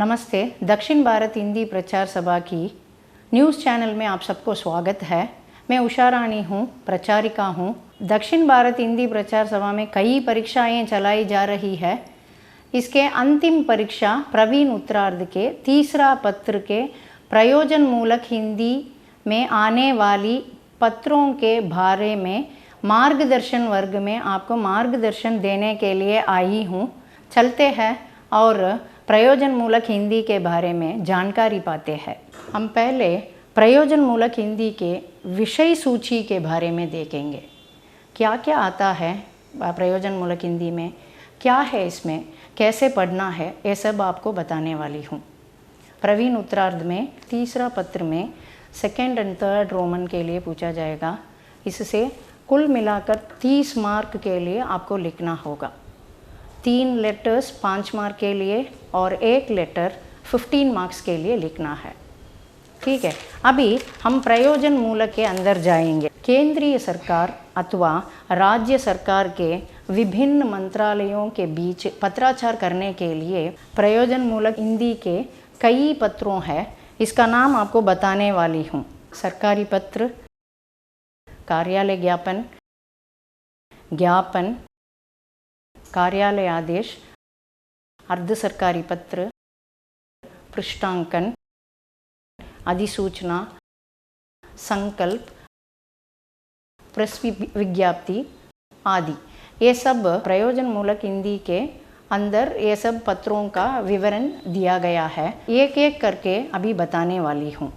नमस्ते। दक्षिण भारत हिंदी प्रचार सभा की न्यूज़ चैनल में आप सबको स्वागत है। मैं उषा रानी हूँ, प्रचारिका हूँ। दक्षिण भारत हिंदी प्रचार सभा में कई परीक्षाएं चलाई जा रही है। इसके अंतिम परीक्षा प्रवीण उत्तरार्ध के तीसरा पत्र के प्रयोजन मूलक हिंदी में आने वाली पत्रों के बारे में मार्गदर्शन वर्ग में आपको मार्गदर्शन देने के लिए आई हूँ। चलते हैं और प्रयोजन मूलक हिंदी के बारे में जानकारी पाते हैं। हम पहले प्रयोजन मूलक हिंदी के विषय सूची के बारे में देखेंगे। क्या क्या आता है प्रयोजन मूलक हिंदी में, क्या है इसमें, कैसे पढ़ना है, ये सब आपको बताने वाली हूँ। प्रवीण उत्तरार्ध में तीसरा पत्र में सेकेंड एंड थर्ड रोमन के लिए पूछा जाएगा। इससे कुल मिलाकर 30 मार्क के लिए आपको लिखना होगा। 3 लेटर्स 5 मार्क के लिए और 1 लेटर 15 मार्क्स के लिए लिखना है। ठीक है, अभी हम प्रयोजन मूलक के अंदर जाएंगे। केंद्रीय सरकार अथवा राज्य सरकार के विभिन्न मंत्रालयों के बीच पत्राचार करने के लिए प्रयोजन मूलक हिंदी के कई पत्रों हैं। इसका नाम आपको बताने वाली हूँ। सरकारी पत्र, कार्यालय ज्ञापन, ज्ञापन, कार्यालय आदेश, अर्ध सरकारी पत्र, पृष्ठांकन, अधिसूचना, संकल्प, प्रेस विज्ञप्ति आदि। ये सब प्रयोजन मूलक हिंदी के अंदर ये सब पत्रों का विवरण दिया गया है। एक एक करके अभी बताने वाली हूँ।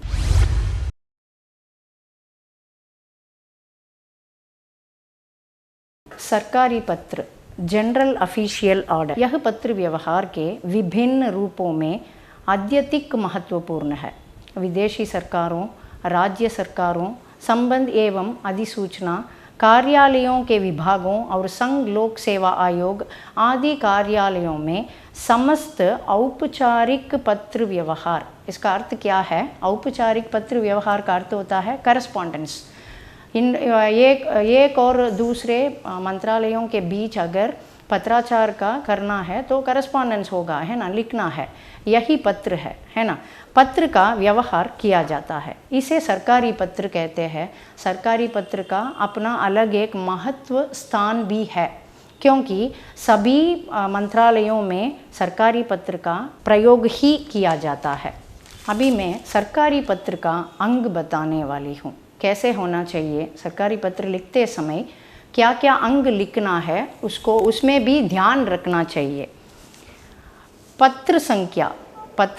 सरकारी पत्र, जनरल ऑफिशियल ऑर्डर। यह पत्र व्यवहार के विभिन्न रूपों में अत्यधिक महत्वपूर्ण है। विदेशी सरकारों, राज्य सरकारों, संबंध एवं अधिसूचना कार्यालयों के विभागों और संघ लोक सेवा आयोग आदि कार्यालयों में समस्त औपचारिक पत्र व्यवहार। इसका अर्थ क्या है? औपचारिक पत्र व्यवहार का अर्थ होता है करस्पॉन्डेंस। इन एक और दूसरे मंत्रालयों के बीच अगर पत्राचार का करना है तो करस्पॉन्डेंस होगा, है ना, लिखना है। यही पत्र है ना। पत्र का व्यवहार किया जाता है, इसे सरकारी पत्र कहते हैं। सरकारी पत्र का अपना अलग एक महत्व स्थान भी है, क्योंकि सभी मंत्रालयों में सरकारी पत्र का प्रयोग ही किया जाता है। अभी मैं सरकारी पत्र का अंग बताने वाली हूँ। कैसे होना चाहिए, सरकारी पत्र लिखते समय क्या क्या अंग लिखना है, उसमें भी ध्यान रखना चाहिए। पत्र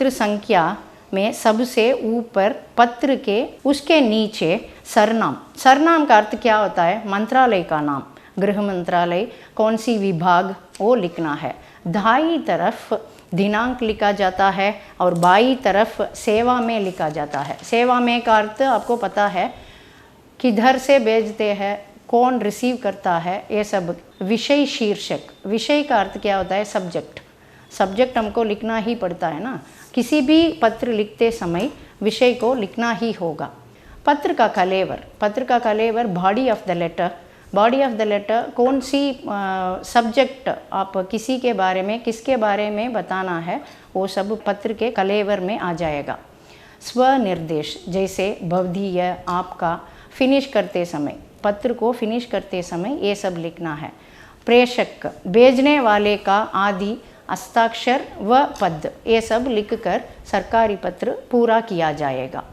संख्या में सबसे ऊपर पत्र के उसके नीचे सरनाम का अर्थ क्या होता है? मंत्रालय का नाम, गृह मंत्रालय, कौन सी विभाग, वो लिखना है। दाईं तरफ दिनांक लिखा जाता है और बाईं तरफ सेवा में लिखा जाता है। सेवा में का अर्थ आपको पता है, किधर से भेजते हैं, कौन रिसीव करता है, ये सब। विषय शीर्षक, विषय का अर्थ क्या होता है? सब्जेक्ट हमको लिखना ही पड़ता है ना। किसी भी पत्र लिखते समय विषय को लिखना ही होगा। पत्र का कलेवर बॉडी ऑफ द लेटर कौन सी सब्जेक्ट आप किसके बारे में बताना है, वो सब पत्र के कलेवर में आ जाएगा। स्वनिर्देश, जैसे भवदीय, आपका, पत्र को फिनिश करते समय ये सब लिखना है। प्रेषक, भेजने वाले का आदि, हस्ताक्षर व पद, ये सब लिखकर सरकारी पत्र पूरा किया जाएगा।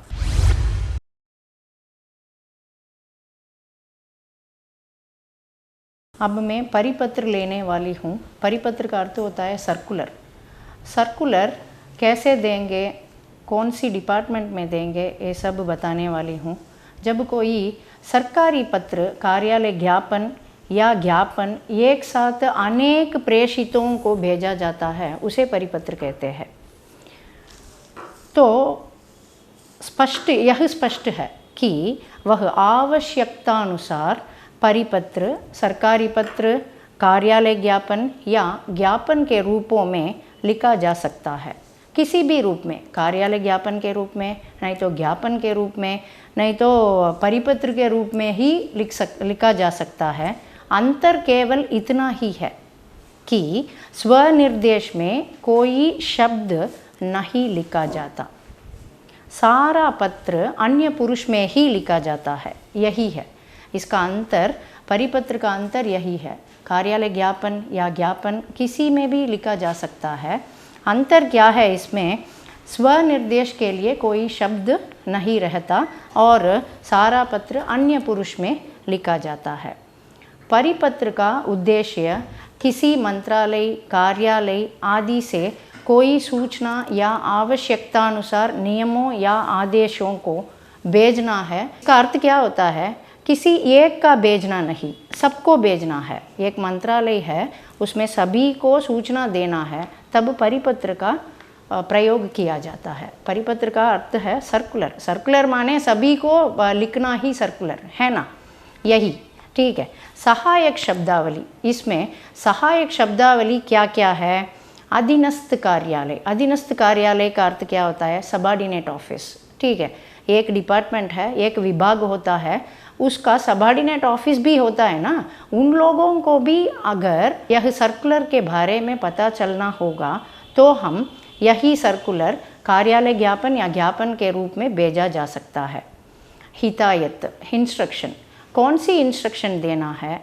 अब मैं परिपत्र लेने वाली हूँ। परिपत्र का अर्थ होता है सर्कुलर कैसे देंगे, कौन सी डिपार्टमेंट में देंगे, ये सब बताने वाली हूँ। जब कोई सरकारी पत्र, कार्यालय ज्ञापन या ज्ञापन एक साथ अनेक प्रेषितों को भेजा जाता है, उसे परिपत्र कहते हैं। तो यह स्पष्ट है कि वह आवश्यकतानुसार परिपत्र, सरकारी पत्र, कार्यालय ज्ञापन या ज्ञापन के रूपों में लिखा जा सकता है। किसी भी रूप में, कार्यालय ज्ञापन के रूप में, नहीं तो ज्ञापन के रूप में, नहीं तो परिपत्र के रूप में ही लिखा जा सकता है। अंतर केवल इतना ही है कि स्वनिर्देश में कोई शब्द नहीं लिखा जाता। सारा पत्र अन्य पुरुष में ही लिखा जाता है, यही है इसका अंतर। परिपत्र का अंतर यही है। कार्यालय ज्ञापन या ज्ञापन किसी में भी लिखा जा सकता है। अंतर क्या है इसमें? स्वनिर्देश के लिए कोई शब्द नहीं रहता और सारा पत्र अन्य पुरुष में लिखा जाता है। परिपत्र का उद्देश्य किसी मंत्रालय, कार्यालय आदि से कोई सूचना या आवश्यकतानुसार नियमों या आदेशों को भेजना है। इसका अर्थ क्या होता है? किसी एक का भेजना नहीं, सबको भेजना है। एक मंत्रालय है, उसमें सभी को सूचना देना है, तब परिपत्र का प्रयोग किया जाता है। परिपत्र का अर्थ है सर्कुलर। सर्कुलर माने सभी को लिखना ही सर्कुलर है ना, यही ठीक है। सहायक शब्दावली, इसमें सहायक शब्दावली क्या क्या है? अधीनस्थ कार्यालय। अधीनस्थ कार्यालय का अर्थ क्या होता है? सबॉर्डिनेट ऑफिस, ठीक है। एक डिपार्टमेंट है, एक विभाग होता है, उसका सबॉर्डिनेट ऑफिस भी होता है ना। उन लोगों को भी अगर यह सर्कुलर के बारे में पता चलना होगा तो हम यही सर्कुलर कार्यालय ज्ञापन या ज्ञापन के रूप में भेजा जा सकता है। हिदायत, इंस्ट्रक्शन। कौन सी इंस्ट्रक्शन देना है,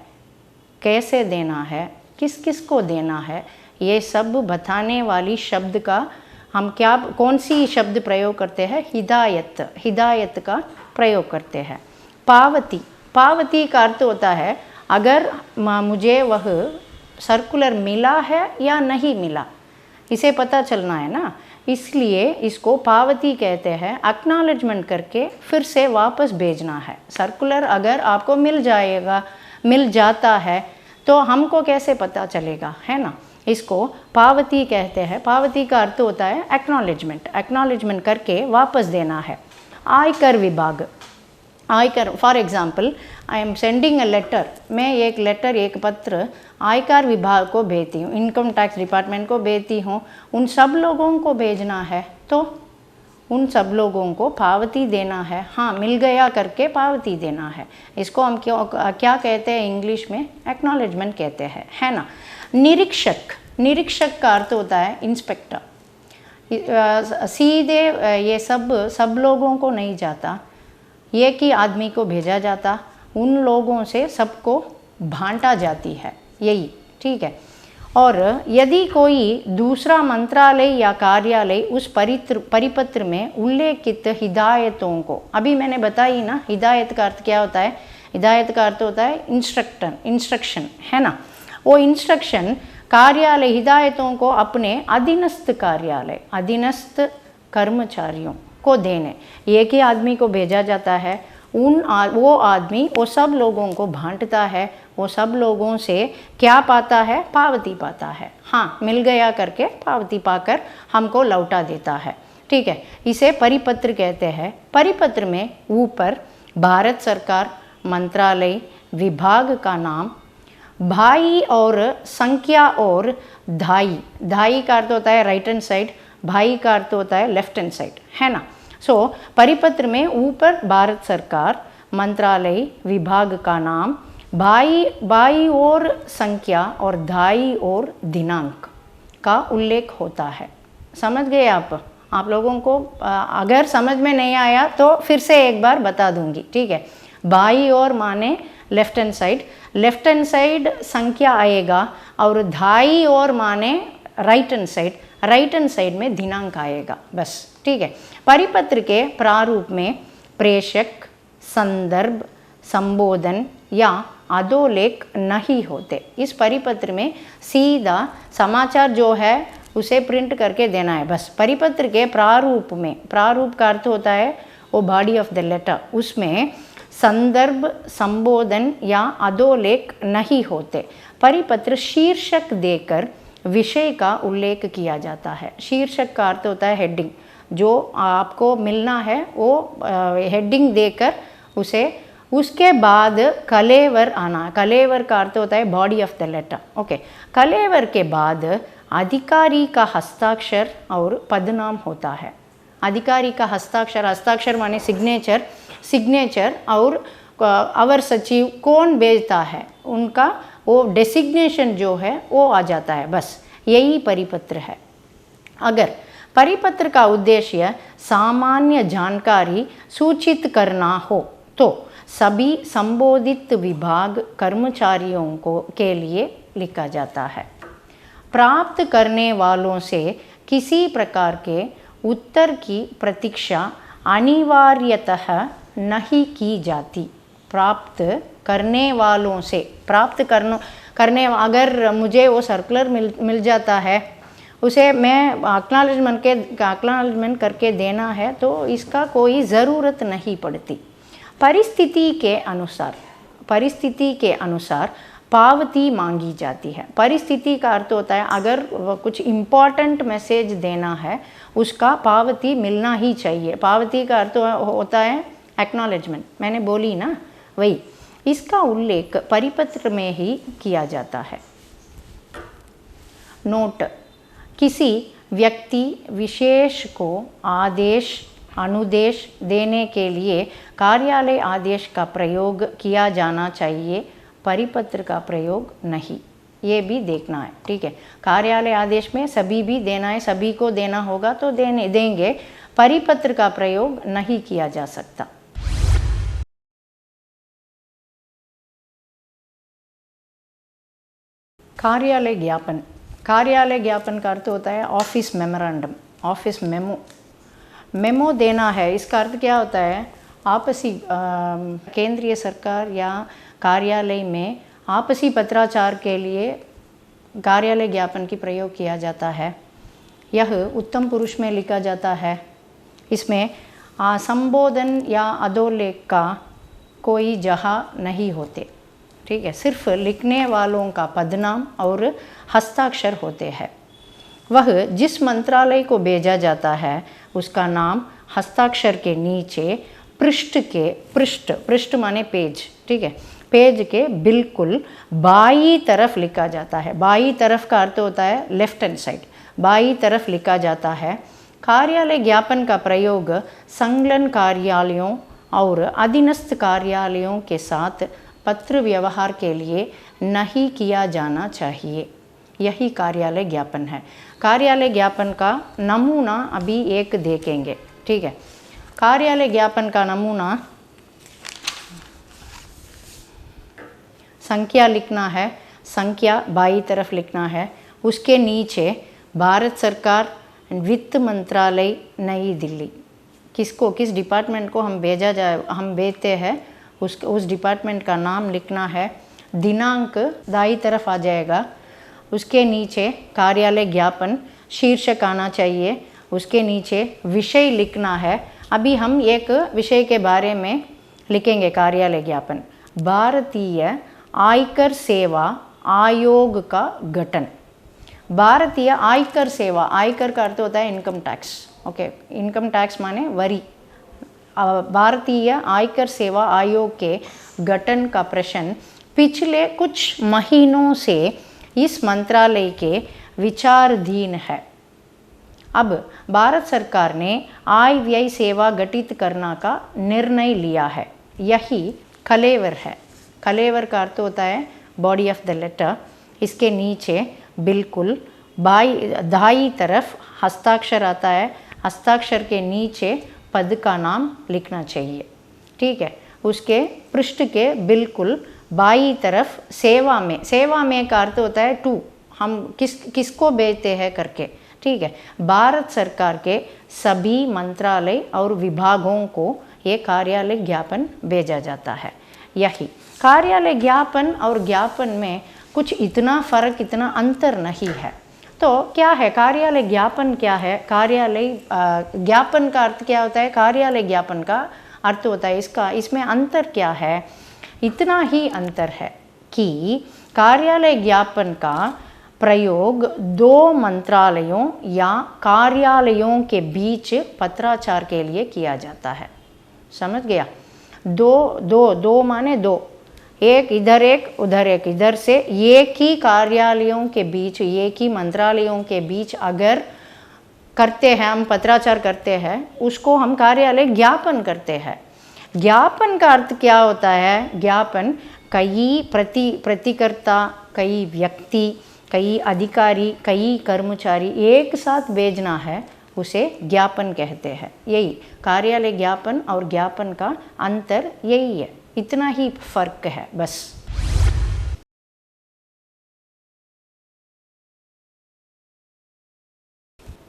कैसे देना है, किस किस को देना है, ये सब बताने वाली शब्द का हम क्या, कौन सी शब्द प्रयोग करते हैं? हिदायत। हिदायत का प्रयोग करते हैं। पावती। पावती का अर्थ होता है अगर मुझे वह सर्कुलर मिला है या नहीं मिला, इसे पता चलना है ना, इसलिए इसको पावती कहते हैं। एक्नॉलेजमेंट करके फिर से वापस भेजना है। सर्कुलर अगर आपको मिल जाता है तो हमको कैसे पता चलेगा, है ना, इसको पावती कहते हैं। पावती का अर्थ होता है एक्नॉलेजमेंट। एक्नॉलेजमेंट करके वापस देना है। आयकर विभाग। आयकर, for example I am sending a letter, मैं एक पत्र आयकर विभाग को भेजती हूँ, इनकम टैक्स डिपार्टमेंट को भेजती हूँ, उन सब लोगों को भेजना है तो उन सब लोगों को पावती देना है। हाँ, मिल गया करके पावती देना है। इसको हम क्या कहते हैं इंग्लिश में? एक्नॉलेजमेंट कहते हैं, है ना। निरीक्षक। निरीक्षक का अर्थ होता है इंस्पेक्टर। सीधे ये सब लोगों को नहीं जाता, एक ही आदमी को भेजा जाता, उन लोगों से सबको बांटा जाती है, यही ठीक है। और यदि कोई दूसरा मंत्रालय या कार्यालय उस परिपत्र में उल्लेखित हिदायतों को, अभी मैंने बताई ना, हिदायत का अर्थ क्या होता है? हिदायत का अर्थ होता है इंस्ट्रक्शन, है ना। वो इंस्ट्रक्शन कार्यालय हिदायतों को अपने अधीनस्थ कार्यालय, अधीनस्थ कर्मचारियों को देने, एक ही आदमी को भेजा जाता है। वो आदमी वो सब लोगों को बांटता है, वो सब लोगों से क्या पाता है? पावती पाता है। हाँ, मिल गया करके पावती पाकर हमको लौटा देता है, ठीक है। इसे परिपत्र कहते हैं। परिपत्र में ऊपर भारत सरकार, मंत्रालय, विभाग का नाम, भाई और संख्या और धाई। धाई का अर्थ होता है राइट हैंड साइड, भाई का अर्थ होता है लेफ्ट हैंड साइड, है ना। सो परिपत्र में ऊपर भारत सरकार, मंत्रालय, विभाग का नाम, भाई और संख्या और धाई और दिनांक का उल्लेख होता है। समझ गए आप लोगों को? अगर समझ में नहीं आया तो फिर से एक बार बता दूंगी, ठीक है। भाई और माने लेफ्ट हैंड साइड संख्या आएगा, और धाई और माने राइट हैंड साइड में दिनांक आएगा, बस, ठीक है। परिपत्र के प्रारूप में प्रेषक, संदर्भ, संबोधन या अधोलेख नहीं होते। इस परिपत्र में सीधा समाचार जो है उसे प्रिंट करके देना है, बस। परिपत्र के प्रारूप में, प्रारूप का अर्थ होता है वो बॉडी ऑफ द लेटर, उसमें संदर्भ, संबोधन या अधोलेख नहीं होते। परिपत्र शीर्षक देकर विषय का उल्लेख किया जाता है। शीर्षक का अर्थ होता है हेडिंग, जो आपको मिलना है वो हेडिंग देकर उसे, उसके बाद कलेवर आना। कलेवर का अर्थ होता है body of the letter, okay. कलेवर के बाद अधिकारी का हस्ताक्षर और पदनाम होता है। अधिकारी का हस्ताक्षर माने सिग्नेचर और अवर सचिव कौन भेजता है उनका वो डेसिग्नेशन जो है वो आ जाता है, बस। यही परिपत्र है। अगर परिपत्र का उद्देश्य सामान्य जानकारी सूचित करना हो तो सभी संबोधित विभाग कर्मचारियों को के लिए लिखा जाता है। प्राप्त करने वालों से किसी प्रकार के उत्तर की प्रतीक्षा अनिवार्यतः नहीं की जाती। प्राप्त करने वालों से, प्राप्त करने अगर मुझे वो सर्कुलर मिल जाता है, उसे मैं एक्नॉलेजमेंट करके देना है, तो इसका कोई ज़रूरत नहीं पड़ती। परिस्थिति के अनुसार पावती मांगी जाती है। परिस्थिति का अर्थ होता है अगर कुछ इम्पॉर्टेंट मैसेज देना है, उसका पावती मिलना ही चाहिए। पावती का अर्थ होता है एक्नॉलेजमेंट, मैंने बोली ना, वही। इसका उल्लेख परिपत्र में ही किया जाता है। नोट: किसी व्यक्ति विशेष को आदेश अनुदेश देने के लिए कार्यालय आदेश का प्रयोग किया जाना चाहिए, परिपत्र का प्रयोग नहीं। ये भी देखना है, ठीक है। कार्यालय आदेश में सभी भी देना है, सभी को देना होगा तो देंगे, परिपत्र का प्रयोग नहीं किया जा सकता। कार्यालय ज्ञापन। कार्यालय ज्ञापन का अर्थ होता है ऑफिस मेमोरेंडम, ऑफिस मेमो देना है। इसका अर्थ क्या होता है? आपसी केंद्रीय सरकार या कार्यालय में आपसी पत्राचार के लिए कार्यालय ज्ञापन की प्रयोग किया जाता है। यह उत्तम पुरुष में लिखा जाता है। इसमें संबोधन या अधोलेख का कोई जहाँ नहीं होते, ठीक है। सिर्फ लिखने वालों का पदनाम और हस्ताक्षर होते हैं। वह जिस मंत्रालय को भेजा जाता है उसका नाम हस्ताक्षर के नीचे पृष्ठ माने पेज, ठीक है, पेज के बिल्कुल बाई तरफ लिखा जाता है। बाई तरफ का अर्थ होता है लेफ्ट हैंड साइड, बाई तरफ लिखा जाता है। कार्यालय ज्ञापन का प्रयोग संलग्न कार्यालयों और अधीनस्थ कार्यालयों के साथ पत्र व्यवहार के लिए नहीं किया जाना चाहिए। यही कार्यालय ज्ञापन है। कार्यालय ज्ञापन का नमूना अभी एक देखेंगे, ठीक है। कार्यालय ज्ञापन का नमूना संख्या लिखना है, संख्या बाई तरफ लिखना है। उसके नीचे भारत सरकार वित्त मंत्रालय नई दिल्ली, किस डिपार्टमेंट को हम भेजते हैं उस डिपार्टमेंट का नाम लिखना है। दिनांक दाई तरफ आ जाएगा। उसके नीचे कार्यालय ज्ञापन शीर्षक आना चाहिए। उसके नीचे विषय लिखना है। अभी हम एक विषय के बारे में लिखेंगे। कार्यालय ज्ञापन भारतीय आयकर सेवा आयोग का गठन। भारतीय आयकर सेवा, आयकर का अर्थ होता है income tax, okay. Income tax माने वरी। भारतीय आयकर सेवा आयोग के गठन का प्रश्न पिछले कुछ महीनों से इस मंत्रालय के विचाराधीन है। अब भारत सरकार ने आय व्यय सेवा गठित करने का निर्णय लिया है। यही कलेवर है। कलेवर का अर्थ होता है बॉडी ऑफ द लेटर। इसके नीचे बिल्कुल दाई तरफ हस्ताक्षर आता है। हस्ताक्षर के नीचे पद का नाम लिखना चाहिए, ठीक है। उसके पृष्ठ के बिल्कुल बाई तरफ सेवा में का अर्थ होता है टू, हम किसको भेजते हैं करके, ठीक है। भारत सरकार के सभी मंत्रालय और विभागों को ये कार्यालय ज्ञापन भेजा जाता है। यही कार्यालय ज्ञापन और ज्ञापन में कुछ इतना फ़र्क, इतना अंतर नहीं है। तो क्या है कार्यालय ज्ञापन? क्या है कार्यालय ज्ञापन का अर्थ क्या होता है? कार्यालय ज्ञापन का अर्थ होता है इसमें अंतर क्या है? इतना ही अंतर है कि कार्यालय ज्ञापन का प्रयोग दो मंत्रालयों या कार्यालयों के बीच पत्राचार के लिए किया जाता है। समझ गया? दो माने दो, एक इधर एक उधर एक, इधर से एक ही कार्यालयों के बीच, एक ही मंत्रालयों के बीच अगर करते हैं, हम पत्राचार करते हैं, उसको हम कार्यालय ज्ञापन करते हैं। ज्ञापन का अर्थ क्या होता है? ज्ञापन कई प्रतिकर्ता, कई व्यक्ति, कई अधिकारी, कई कर्मचारी एक साथ भेजना है, उसे ज्ञापन कहते हैं। यही कार्यालय ज्ञापन और ज्ञापन का अंतर यही है, इतना ही फर्क है बस।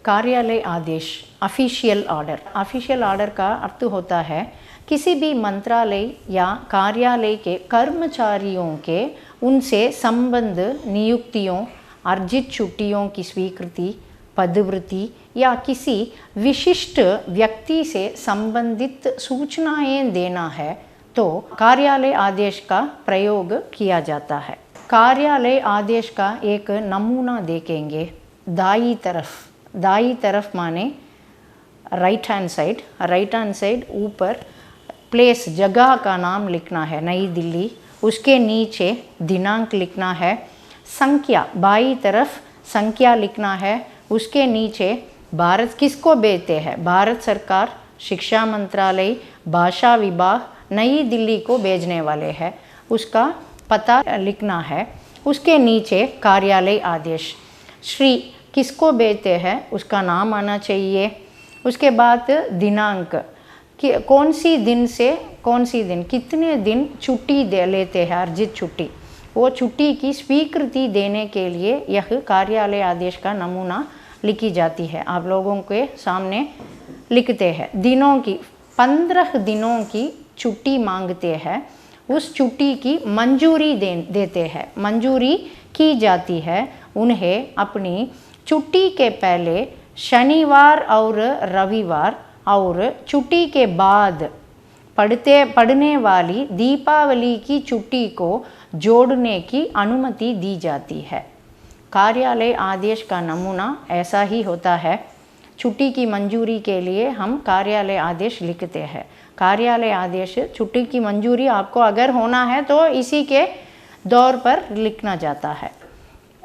कार्यालय आदेश, ऑफिशियल ऑर्डर। ऑफिशियल ऑर्डर का अर्थ होता है किसी भी मंत्रालय या कार्यालय के कर्मचारियों के उनसे संबंध, नियुक्तियों, अर्जित छुट्टियों की स्वीकृति, पदवृत्ति या किसी विशिष्ट व्यक्ति से संबंधित सूचनाएं देना है तो कार्यालय आदेश का प्रयोग किया जाता है। कार्यालय आदेश का एक नमूना देखेंगे। दाई तरफ माने राइट हैंड साइड ऊपर प्लेस, जगह का नाम लिखना है, नई दिल्ली। उसके नीचे दिनांक लिखना है। संख्या, बाई तरफ संख्या लिखना है। उसके नीचे भारत किसको भेजते हैं, भारत सरकार, शिक्षा मंत्रालय, भाषा विभाग नई दिल्ली को भेजने वाले हैं, उसका पता लिखना है। उसके नीचे कार्यालय आदेश, श्री किसको भेजते हैं उसका नाम आना चाहिए। उसके बाद दिनांक, कि कौन सी दिन से कौन सी दिन, कितने दिन छुट्टी दे लेते हैं, अर्जित छुट्टी, वो छुट्टी की स्वीकृति देने के लिए यह कार्यालय आदेश का नमूना लिखी जाती है। आप लोगों के सामने लिखते हैं। दिनों की 15 दिनों की छुट्टी मांगते हैं, उस छुट्टी की मंजूरी देते हैं, मंजूरी की जाती है। उन्हें अपनी छुट्टी के पहले शनिवार और रविवार और छुट्टी के बाद पड़ने वाली दीपावली की छुट्टी को जोड़ने की अनुमति दी जाती है। कार्यालय आदेश का नमूना ऐसा ही होता है। छुट्टी की मंजूरी के लिए हम कार्यालय आदेश लिखते हैं। कार्यालय आदेश, छुट्टी की मंजूरी आपको अगर होना है तो इसी के दौर पर लिखना जाता है।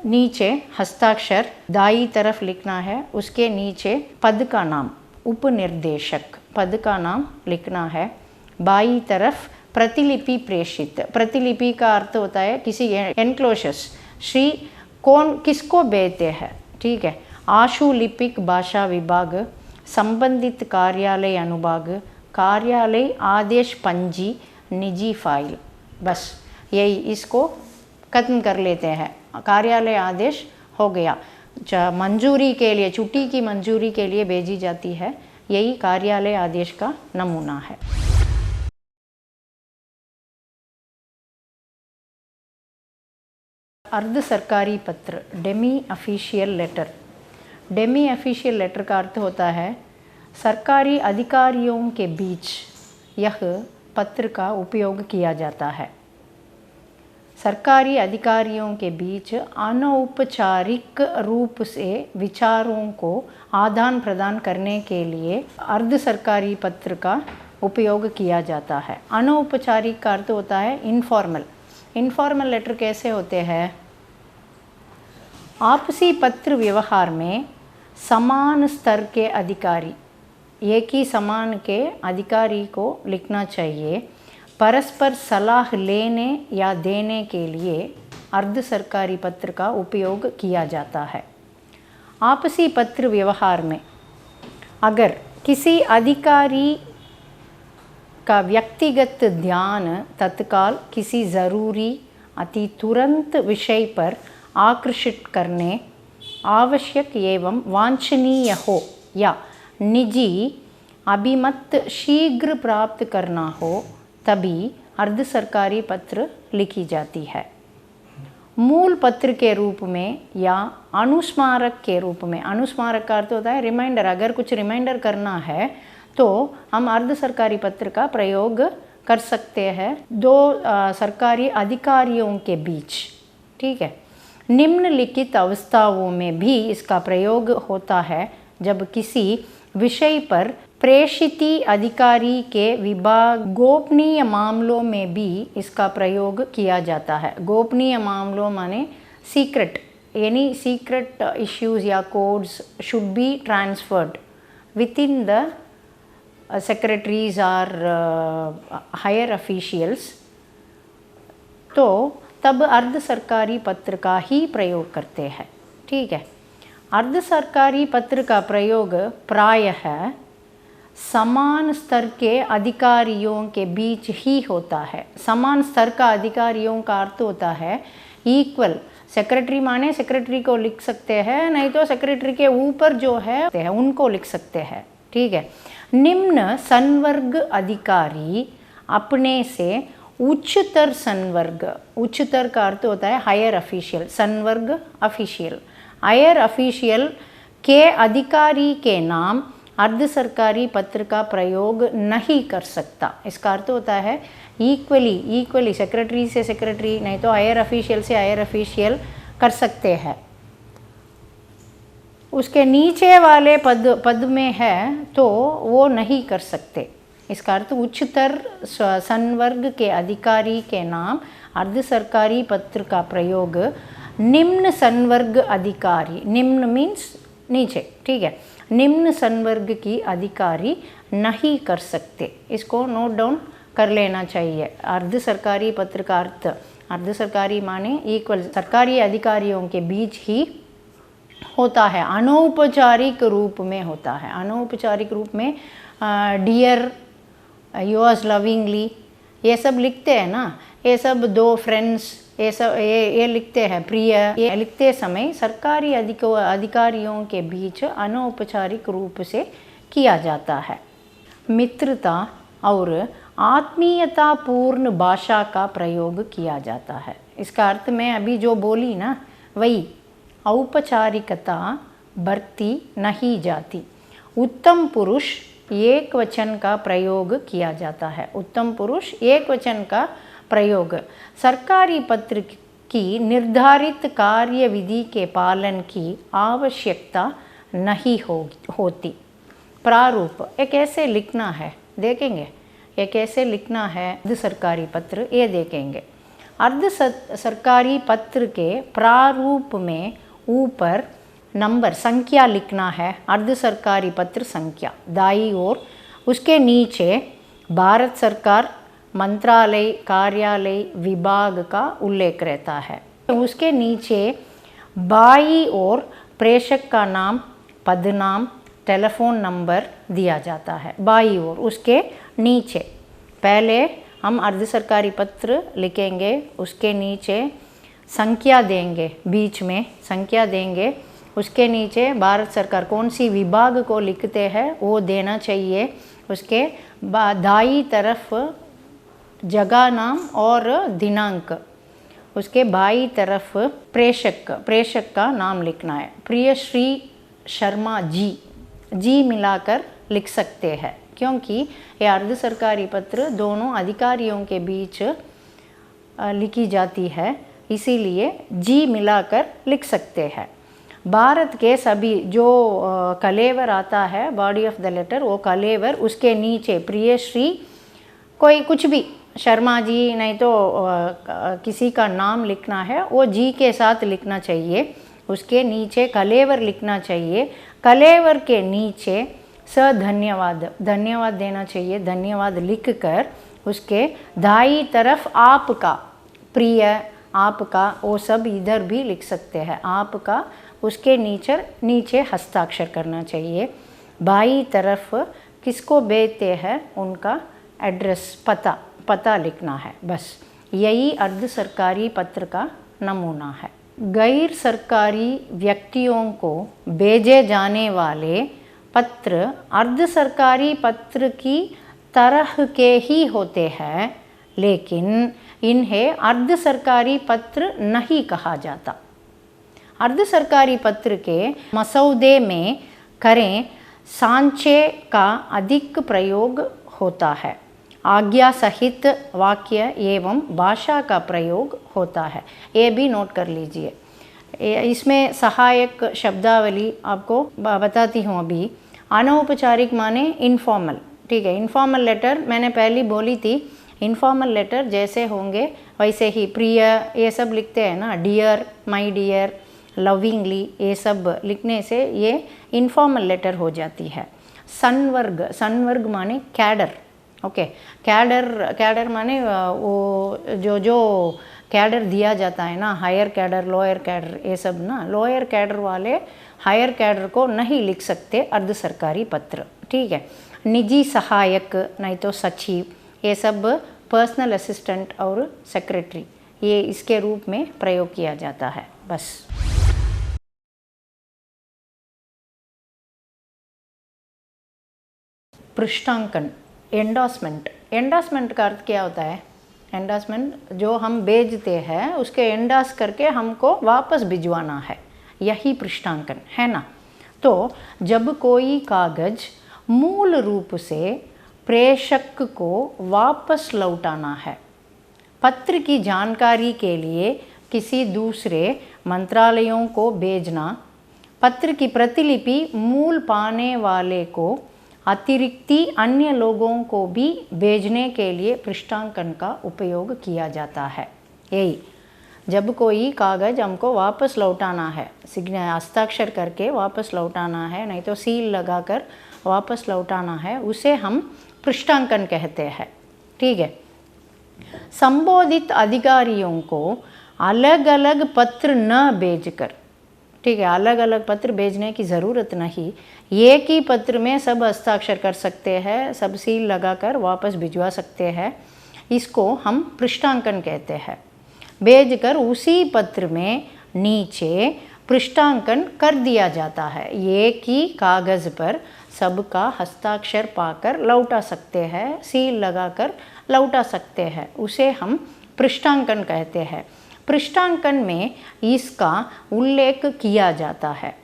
नीचे हस्ताक्षर दाई तरफ लिखना है। उसके नीचे पद का नाम, उपनिर्देशक, पद का नाम लिखना है। बाई तरफ प्रतिलिपि प्रेषित, प्रतिलिपि का अर्थ होता है किसी एनक्लोजर्स, श्री कौन किसको भेजते हैं, ठीक है। आशुलिपिक भाषा विभाग, संबंधित कार्यालय अनुभाग, कार्यालय आदेश पंजी, निजी फाइल, बस यही, इसको खत्म कर लेते हैं। कार्यालय आदेश हो गया, मंजूरी के लिए, छुट्टी की मंजूरी के लिए भेजी जाती है। यही कार्यालय आदेश का नमूना है। अर्ध सरकारी पत्र, demi official letter. Demi official letter का अर्थ होता है सरकारी अधिकारियों के बीच यह पत्र का उपयोग किया जाता है। सरकारी अधिकारियों के बीच अनौपचारिक रूप से विचारों को आदान प्रदान करने के लिए अर्ध सरकारी पत्र का उपयोग किया जाता है। अनौपचारिक का अर्थ होता है इनफॉर्मल। इनफॉर्मल लेटर कैसे होते हैं? आपसी पत्र व्यवहार में समान स्तर के अधिकारी, एक ही समान के अधिकारी को लिखना चाहिए। परस्पर सलाह लेने या देने के लिए अर्ध सरकारी पत्र का उपयोग किया जाता है। आपसी पत्र व्यवहार में अगर किसी अधिकारी का व्यक्तिगत ध्यान तत्काल किसी ज़रूरी अति तुरंत विषय पर आकर्षित करने आवश्यक एवं वांछनीय हो या निजी अभिमत शीघ्र प्राप्त करना हो तभी अर्ध सरकारी पत्र लिखी जाती है। मूल पत्र के रूप में या अनुस्मारक के रूप में, अनुस्मारक का अर्थ होता है रिमाइंडर, अगर कुछ रिमाइंडर करना है तो हम अर्ध सरकारी पत्र का प्रयोग कर सकते हैं दो सरकारी अधिकारियों के बीच, ठीक है। निम्नलिखित अवस्थाओं में भी इसका प्रयोग होता है जब किसी विषय पर प्रेषिती अधिकारी के विभाग गोपनीय मामलों में भी इसका प्रयोग किया जाता है। गोपनीय मामलों माने सीक्रेट, एनी सीक्रेट इश्यूज या codes should be transferred within the secretaries are higher officials, तो तब अर्ध सरकारी पत्र का ही प्रयोग करते हैं, ठीक है। अर्ध सरकारी पत्र का प्रयोग प्रायः समान स्तर के अधिकारियों के बीच ही होता है। समान स्तर का अधिकारियों का अर्थ होता है इक्वल। सेक्रेटरी माने सेक्रेटरी को लिख सकते हैं, नहीं तो सेक्रेटरी के ऊपर जो है उनको लिख सकते हैं, ठीक है। निम्न संवर्ग अधिकारी अपने से उच्चतर संवर्ग, उच्चतर का अर्थ होता है हायर ऑफिशियल, संवर्ग ऑफिशियल, हायर ऑफिशियल के अधिकारी के नाम अर्ध सरकारी पत्र का प्रयोग नहीं कर सकता। इसका अर्थ होता है इक्वली सेक्रेटरी से सेक्रेटरी, नहीं तो हायर ऑफिशियल से हायर ऑफिशियल कर सकते हैं। उसके नीचे वाले पद में है तो वो नहीं कर सकते। इसका अर्थ उच्चतर संवर्ग के अधिकारी के नाम अर्ध सरकारी पत्र का प्रयोग निम्न संवर्ग अधिकारी, निम्न मीन्स नीचे, ठीक है, निम्न संवर्ग की अधिकारी नहीं कर सकते। इसको नोट डाउन कर लेना चाहिए। अर्ध सरकारी पत्र का अर्थ, अर्ध सरकारी माने इक्वल, सरकारी अधिकारियों के बीच ही होता है, अनौपचारिक रूप में होता है। अनौपचारिक रूप में डियर, योर्स लविंगली, ये सब लिखते हैं ना, ये सब दो फ्रेंड्स, ये सब ये लिखते हैं, प्रिय, ये लिखते समय सरकारी अधिकारियों के बीच अनौपचारिक रूप से किया जाता है। मित्रता और आत्मीयता पूर्ण भाषा का प्रयोग किया जाता है। इसका अर्थ मैं अभी जो बोली ना वही, औपचारिकता बरती नहीं जाती। उत्तम पुरुष एक वचन का प्रयोग किया जाता है। उत्तम पुरुष एक वचन का प्रयोग सरकारी पत्र की निर्धारित कार्य विधि के पालन की आवश्यकता नहीं होती। प्रारूप, ये कैसे लिखना है देखेंगे, ये कैसे लिखना है अर्ध सरकारी पत्र, ये देखेंगे। अर्ध सरकारी पत्र के प्रारूप में ऊपर नंबर संख्या लिखना है, अर्ध सरकारी पत्र संख्या दाईं ओर, उसके नीचे भारत सरकार मंत्रालय, कार्यालय, विभाग का उल्लेख रहता है। उसके नीचे बाईं ओर प्रेषक का नाम, पदनाम, टेलीफोन नंबर दिया जाता है बाईं ओर। उसके नीचे पहले हम अर्ध सरकारी पत्र लिखेंगे, उसके नीचे संख्या देंगे, बीच में संख्या देंगे, उसके नीचे भारत सरकार कौन सी विभाग को लिखते हैं वो देना चाहिए। उसके दाईं तरफ जगह नाम और दिनांक, उसके बाईं तरफ प्रेषक का नाम लिखना है। प्रिय श्री शर्मा जी मिलाकर लिख सकते हैं, क्योंकि ये अर्ध सरकारी पत्र दोनों अधिकारियों के बीच लिखी जाती है, इसीलिए जी मिलाकर लिख सकते हैं। भारत के सभी जो कलेवर आता है, बॉडी ऑफ द लेटर, वो कलेवर, उसके नीचे प्रिय श्री कोई कुछ भी, शर्मा जी, नहीं तो किसी का नाम लिखना है वो जी के साथ लिखना चाहिए। उसके नीचे कलेवर लिखना चाहिए, कलेवर के नीचे धन्यवाद, धन्यवाद देना चाहिए। धन्यवाद लिखकर उसके दाईं तरफ आपका, प्रिय, आपका, वो सब इधर भी लिख सकते हैं, आपका, उसके नीचे हस्ताक्षर करना चाहिए। बाईं तरफ किसको भेजते हैं उनका एड्रेस, पता लिखना है। बस यही अर्ध सरकारी पत्र का नमूना है। गैर सरकारी व्यक्तियों को भेजे जाने वाले पत्र अर्ध सरकारी पत्र की तरह के ही होते हैं, लेकिन इन्हें अर्ध सरकारी पत्र नहीं कहा जाता। अर्ध सरकारी पत्र के मसौदे में करें सांचे का अधिक प्रयोग होता है। आज्ञा सहित वाक्य एवं भाषा का प्रयोग होता है, ये भी नोट कर लीजिए। इसमें सहायक शब्दावली आपको बताती हूँ अभी। अनौपचारिक माने इनफॉर्मल, ठीक है। इनफॉर्मल लेटर मैंने पहले बोली थी, इनफॉर्मल लेटर जैसे होंगे वैसे ही प्रिय ये सब लिखते हैं ना, डियर, माय डियर, लविंगली, ये सब लिखने से ये इनफॉर्मल लेटर हो जाती है। संवर्ग माने कैडर, ओके। कैडर माने वो जो कैडर दिया जाता है ना, हायर कैडर लोअर कैडर ये सब ना, लोअर कैडर वाले हायर कैडर को नहीं लिख सकते अर्ध सरकारी पत्र, ठीक है। निजी सहायक नहीं तो सचिव, ये सब पर्सनल असिस्टेंट और सेक्रेटरी, ये इसके रूप में प्रयोग किया जाता है। बस पृष्ठांकन, एंडोर्समेंट। एंडोर्समेंट का अर्थ क्या होता है? एंडोर्समेंट जो हम भेजते हैं उसके एंडोर्स करके हमको वापस भिजवाना है, यही पृष्ठांकन है ना। तो जब कोई कागज मूल रूप से प्रेषक को वापस लौटाना है, पत्र की जानकारी के लिए किसी दूसरे मंत्रालयों को भेजना, पत्र की प्रतिलिपि मूल पाने वाले को अतिरिक्ति अन्य लोगों को भी भेजने के लिए पृष्ठांकन का उपयोग किया जाता है। यही जब कोई कागज़ हमको वापस लौटाना है, हस्ताक्षर करके वापस लौटाना है, नहीं तो सील लगाकर वापस लौटाना है, उसे हम पृष्ठांकन कहते हैं, ठीक है। संबोधित अधिकारियों को अलग अलग पत्र न भेजकर, ठीक है, अलग अलग पत्र भेजने की ज़रूरत नहीं, एक ही पत्र में सब हस्ताक्षर कर सकते हैं, सब सील लगाकर वापस भिजवा सकते हैं, इसको हम पृष्ठांकन कहते हैं। भेजकर उसी पत्र में नीचे पृष्ठांकन कर दिया जाता है, एक ही कागज़ पर सबका हस्ताक्षर पाकर लौटा सकते हैं, सील लगाकर लौटा सकते हैं, उसे हम पृष्ठांकन कहते हैं। पृष्ठांकन में इसका उल्लेख किया जाता है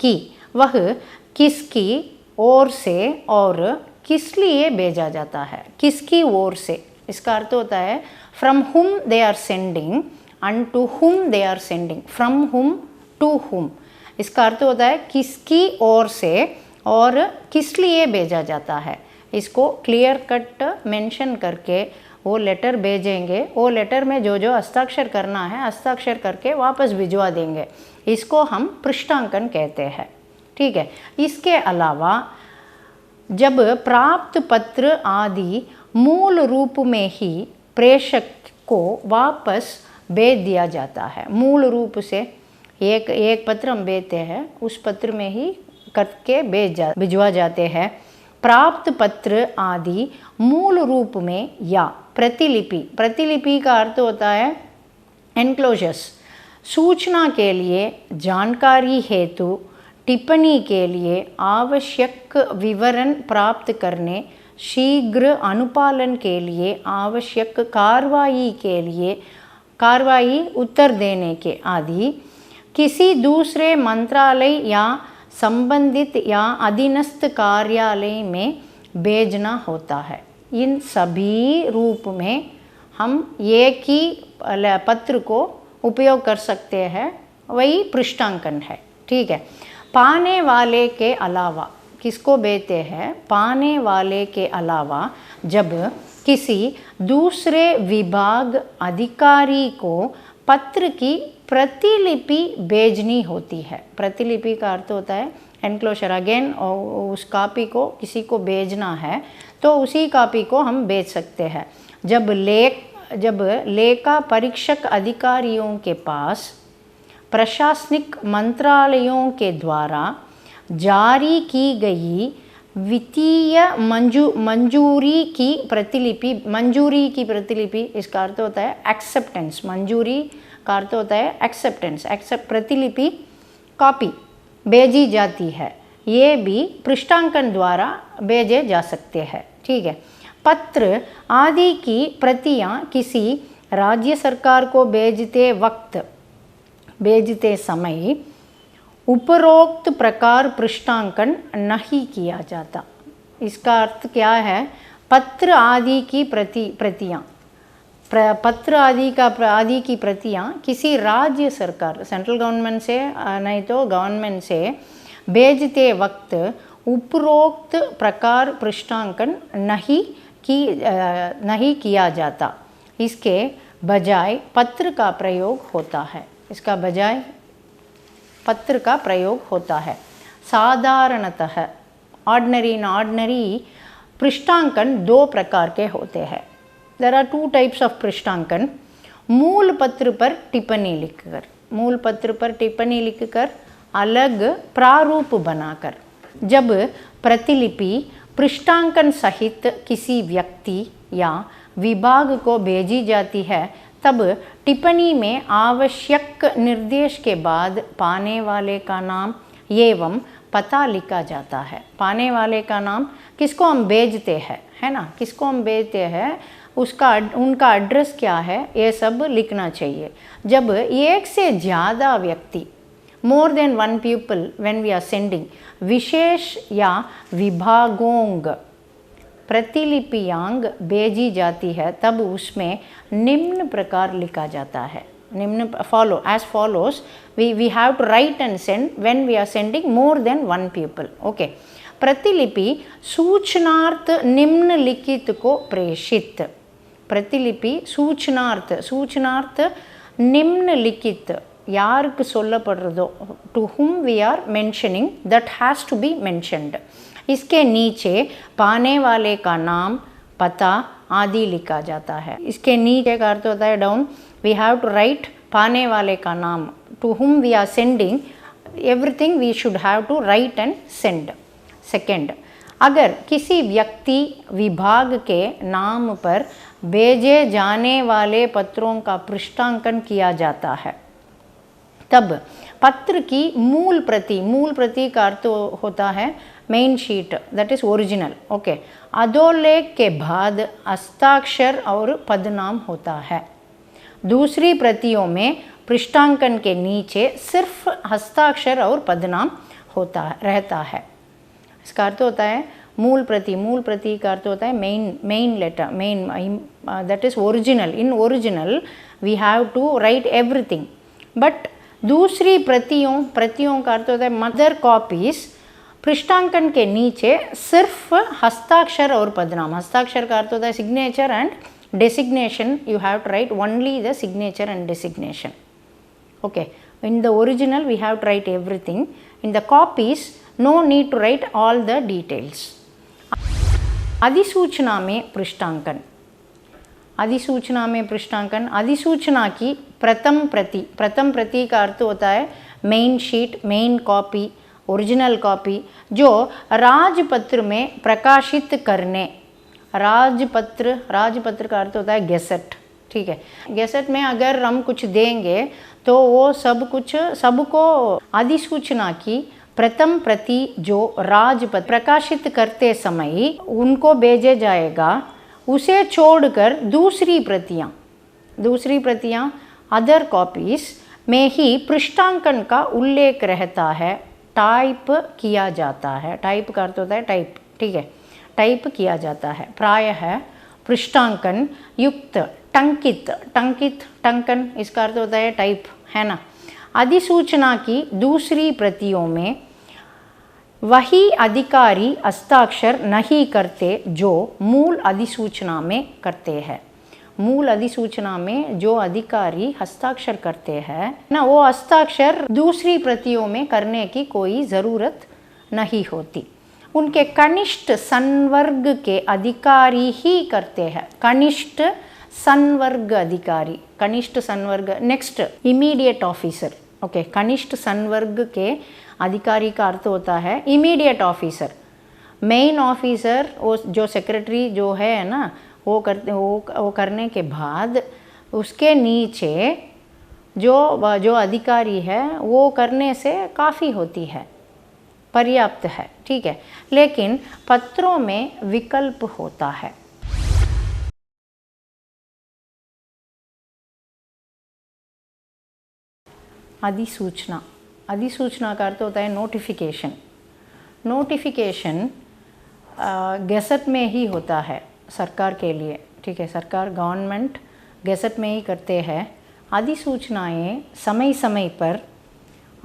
कि वह किसकी ओर से और किस लिए भेजा जाता है। किसकी ओर से, इसका अर्थ होता है from whom they are sending and to whom they are sending, from whom to whom, इसका अर्थ होता है किसकी ओर से और किस लिए भेजा जाता है। इसको क्लियर कट मेंशन करके वो लेटर भेजेंगे, वो लेटर में जो जो हस्ताक्षर करना है हस्ताक्षर करके वापस भिजवा देंगे, इसको हम पृष्ठांकन कहते हैं, ठीक है। इसके अलावा जब प्राप्त पत्र आदि मूल रूप में ही प्रेषक को वापस भेज दिया जाता है, मूल रूप से एक पत्र हम भेजते हैं, उस पत्र में ही करके भिजवा जाते हैं। प्राप्त पत्र आदि मूल रूप में या प्रतिलिपि, प्रतिलिपि का अर्थ होता है एनक्लोजर्स, सूचना के लिए, जानकारी हेतु, टिप्पणी के लिए आवश्यक विवरण प्राप्त करने, शीघ्र अनुपालन के लिए, आवश्यक कार्रवाई के लिए, कार्रवाई उत्तर देने के आदि, किसी दूसरे मंत्रालय या संबंधित या अधीनस्थ कार्यालय में भेजना होता है। इन सभी रूप में हम एक ही पत्र को उपयोग कर सकते हैं, वही पृष्ठांकन है, ठीक है। पाने वाले के अलावा, किसको भेजते हैं? पाने वाले के अलावा जब किसी दूसरे विभाग अधिकारी को पत्र की प्रतिलिपि भेजनी होती है, प्रतिलिपि का अर्थ होता है एनक्लोजर, अगेन उस कॉपी को किसी को भेजना है तो उसी कॉपी को हम भेज सकते हैं। जब लेखा परीक्षक अधिकारियों के पास प्रशासनिक मंत्रालयों के द्वारा जारी की गई वित्तीय मंजूरी की प्रतिलिपि, मंजूरी की प्रतिलिपि इसका अर्थ होता है एक्सेप्टेंस, मंजूरी का अर्थ होता है एक्सेप्टेंस, प्रतिलिपि कॉपी भेजी जाती है, ये भी पृष्ठांकन द्वारा भेजे जा सकते हैं, ठीक है। पत्र आदि की प्रतियां किसी राज्य सरकार को भेजते समय उपरोक्त प्रकार पृष्ठांकन नहीं किया जाता। इसका अर्थ क्या है? पत्र आदि की प्रतियां, पत्र आदि की प्रतियां किसी राज्य सरकार, सेंट्रल गवर्नमेंट से नहीं तो गवर्नमेंट से भेजते वक्त उपरोक्त प्रकार पृष्ठांकन नहीं किया जाता, इसके बजाय पत्र का प्रयोग होता है, इसका बजाय पत्र का प्रयोग होता है। साधारणतः ऑर्डिनरी पृष्ठांकन दो प्रकार के होते हैं। There are two types of पृष्ठांकन। मूल पत्र पर टिप्पणी लिखकर, मूल पत्र पर टिप्पणी लिखकर अलग प्रारूप बनाकर। जब प्रतिलिपि पृष्ठांकन सहित किसी व्यक्ति या विभाग को भेजी जाती है तब टिप्पणी में आवश्यक निर्देश के बाद पाने वाले का नाम एवं पता लिखा जाता है। पाने वाले का नाम, किसको हम भेजते हैं, है ना, किसको हम भेजते हैं, उसका उनका एड्रेस क्या है, ये सब लिखना चाहिए। जब एक से ज़्यादा व्यक्ति, more than one people when we are sending, विशेष या विभागोंग प्रतिलिपियांग भेजी जाती है तब उसमें निम्न प्रकार लिखा जाता है। निम्न follow as follows, we have to write and send when we are sending more than one people. Okay, प्रतिलिपि सूचनार्थ निम्नलिखित को प्रेषित। प्रतिलिपि सूचनार्थ, सूचनार्थ निम्नलिखित யாருக்கு சொல்லப்படுறதோ, to whom we are mentioning, that has to be mentioned। इसके नीचे पाने वाले का नाम, पता आदि लिखा जाता है। इसके नीचे का अर्थ होता है down, we have to write पाने वाले का नाम, to whom we are sending, everything we should have to write and send। Second, अगर किसी व्यक्ति विभाग के नाम पर भेजे जाने वाले पत्रों का पृष्ठांकन किया जाता है तब पत्र की मूल प्रति, मूल प्रति का अर्थ होता है main sheet, that is original. Okay, अधोलेख के बाद हस्ताक्षर और पदनाम होता है। दूसरी प्रतियों में पृष्ठांकन के नीचे सिर्फ हस्ताक्षर और पदनाम होता रहता है। इसका अर्थ होता है मूल प्रति, मूल प्रति का अर्थ होता है main letter, main, that is original. In original we have to write everything, but दूसरी प्रतियों का अर्थ होता है मदर कॉपीज, पृष्ठांकन के नीचे सिर्फ हस्ताक्षर और पदनाम। हस्ताक्षर का अर्थ होता है signature and designation, you have to write only the signature and designation. Okay, in the original we have to write everything, in the copies no need to write all the details. अधिसूचना में पृष्ठांकन, अधिसूचना में पृष्ठांकन, अधिसूचना की प्रथम प्रति, प्रथम प्रति का अर्थ होता है main sheet, main copy, original copy, जो राजपत्र में प्रकाशित करने, राजपत्र, राजपत्र का अर्थ होता है गेसेट। ठीक है, गेसेट में अगर हम कुछ देंगे तो वो सब कुछ, सबको अधिसूचना की प्रथम प्रति जो राजपत्र प्रकाशित करते समय उनको भेजे जाएगा, उसे छोड़कर दूसरी प्रतियां अदर कॉपीज में ही पृष्ठांकन का उल्लेख रहता है, टाइप किया जाता है। टाइप का अर्थ होता है टाइप, ठीक है, टाइप किया जाता है। प्रायः पृष्ठांकन युक्त टंकित, टंकित, टंकन, इसका अर्थ होता है टाइप, है ना। अधिसूचना की दूसरी प्रतियों में वही अधिकारी हस्ताक्षर नहीं करते जो मूल अधिसूचना में करते हैं। मूल अधिसूचना में जो अधिकारी हस्ताक्षर करते हैं ना, वो हस्ताक्षर दूसरी प्रतियों में करने की कोई ज़रूरत नहीं होती। उनके कनिष्ठ संवर्ग के अधिकारी ही करते हैं। कनिष्ठ संवर्ग अधिकारी, कनिष्ठ संवर्ग, नेक्स्ट इमीडिएट ऑफिसर। ओके, कनिष्ठ संवर्ग के अधिकारी का अर्थ होता है इमीडिएट ऑफिसर। मेन ऑफिसर वो जो सेक्रेटरी जो है ना, वो करने के बाद उसके नीचे जो अधिकारी है वो करने से काफ़ी होती है, पर्याप्त है, ठीक है। लेकिन पत्रों में विकल्प होता है। अधिसूचना, अधिसूचना का अर्थ होता है नोटिफिकेशन। नोटिफिकेशन गैसेट में ही होता है सरकार के लिए, ठीक है, सरकार गवर्नमेंट गैसेट में ही करते हैं। अधिसूचनाएं समय समय पर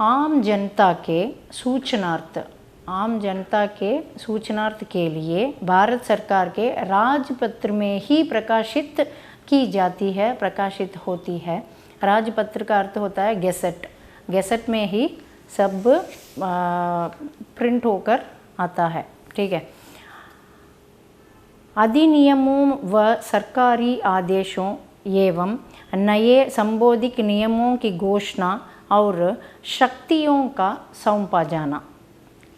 आम जनता के सूचनार्थ, आम जनता के सूचनार्थ के लिए भारत सरकार के राजपत्र में ही प्रकाशित की जाती है, प्रकाशित होती है। राजपत्र का अर्थ होता है गैसेट, गैसेट में ही सब प्रिंट होकर आता है, ठीक है। अधिनियमों व सरकारी आदेशों एवं नए संबोधित नियमों की घोषणा और शक्तियों का सौंपा जाना,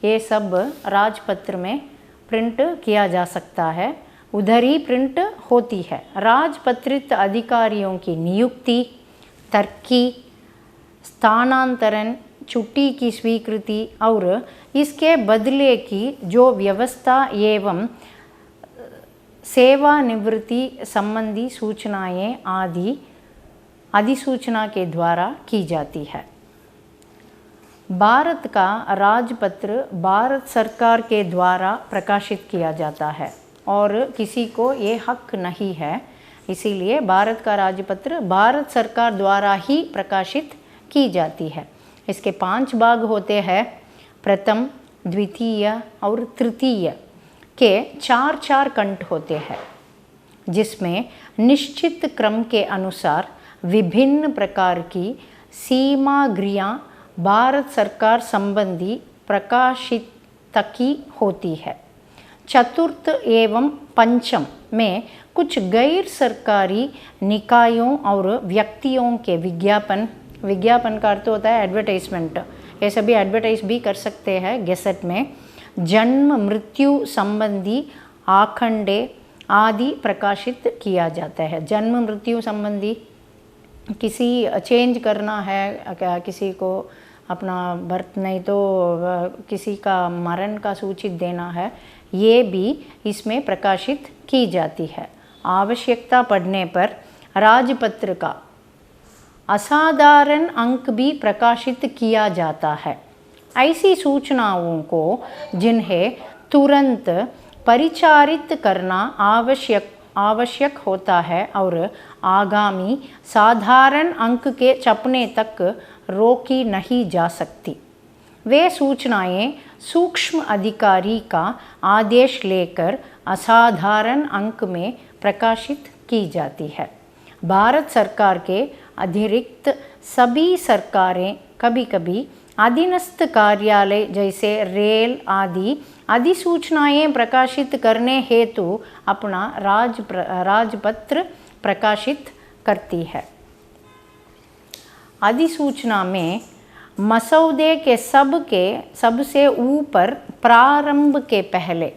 ये सब राजपत्र में प्रिंट किया जा सकता है, उधर ही प्रिंट होती है। राजपत्रित अधिकारियों की नियुक्ति, तरक्की, स्थानांतरण, छुट्टी की स्वीकृति और इसके बदले की जो व्यवस्था एवं सेवानिवृत्ति संबंधी सूचनाएं आदि अधिसूचना के द्वारा की जाती है। भारत का राजपत्र भारत सरकार के द्वारा प्रकाशित किया जाता है और किसी को ये हक नहीं है, इसीलिए भारत का राजपत्र भारत सरकार द्वारा ही प्रकाशित की जाती है। इसके 5 भाग होते हैं। प्रथम, द्वितीय और तृतीय के 4 खंड होते हैं, जिसमें निश्चित क्रम के अनुसार विभिन्न प्रकार की सामग्रियां भारत सरकार संबंधी प्रकाशित की होती है। चतुर्थ एवं पंचम में कुछ गैर सरकारी निकायों और व्यक्तियों के विज्ञापन का अर्थ होता है एडवर्टाइजमेंट, ये सभी एडवर्टाइज भी कर सकते हैं गेसेट में, जन्म मृत्यु संबंधी आखंडे आदि प्रकाशित किया जाता है। जन्म मृत्यु संबंधी किसी चेंज करना है, किसी को अपना बर्थ नहीं तो किसी का मरण का सूचित देना है, ये भी इसमें प्रकाशित की जाती है। आवश्यकता पड़ने पर राजपत्र का असाधारण अंक भी प्रकाशित किया जाता है। ऐसी सूचनाओं को जिन्हें तुरंत परिचारित करना आवश्यक होता है और आगामी साधारण अंक के छपने तक रोकी नहीं जा सकती, वे सूचनाएं सूक्ष्म अधिकारी का आदेश लेकर असाधारण अंक में प्रकाशित की जाती है। भारत सरकार के अतिरिक्त सभी सरकारें कभी कभी अधीनस्थ कार्यालय जैसे रेल आदि अधिसूचनाएं प्रकाशित करने हेतु अपना राजपत्र प्रकाशित करती है। अधिसूचना में मसौदे के सबसे ऊपर प्रारंभ के पहले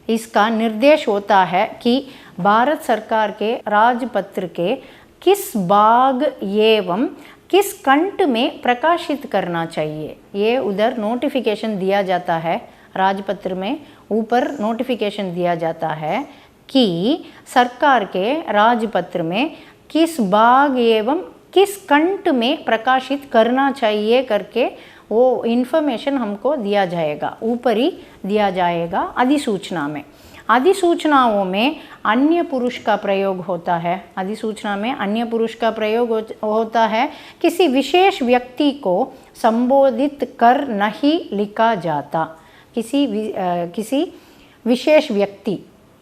इसका निर्देश होता है कि भारत सरकार के राजपत्र के किस भाग एवं किस खंड में प्रकाशित करना चाहिए। ये उधर नोटिफिकेशन दिया जाता है, राजपत्र में ऊपर नोटिफिकेशन दिया जाता है कि सरकार के राजपत्र में किस भाग एवं किस खंड में प्रकाशित करना चाहिए करके वो इन्फॉर्मेशन हमको दिया जाएगा, ऊपर ही दिया जाएगा अधिसूचना में। अधिसूचनाओं में अन्य पुरुष का प्रयोग होता है। अधिसूचना में अन्य पुरुष का प्रयोग होता है। किसी विशेष व्यक्ति को संबोधित कर नहीं लिखा जाता। किसी विशेष व्यक्ति,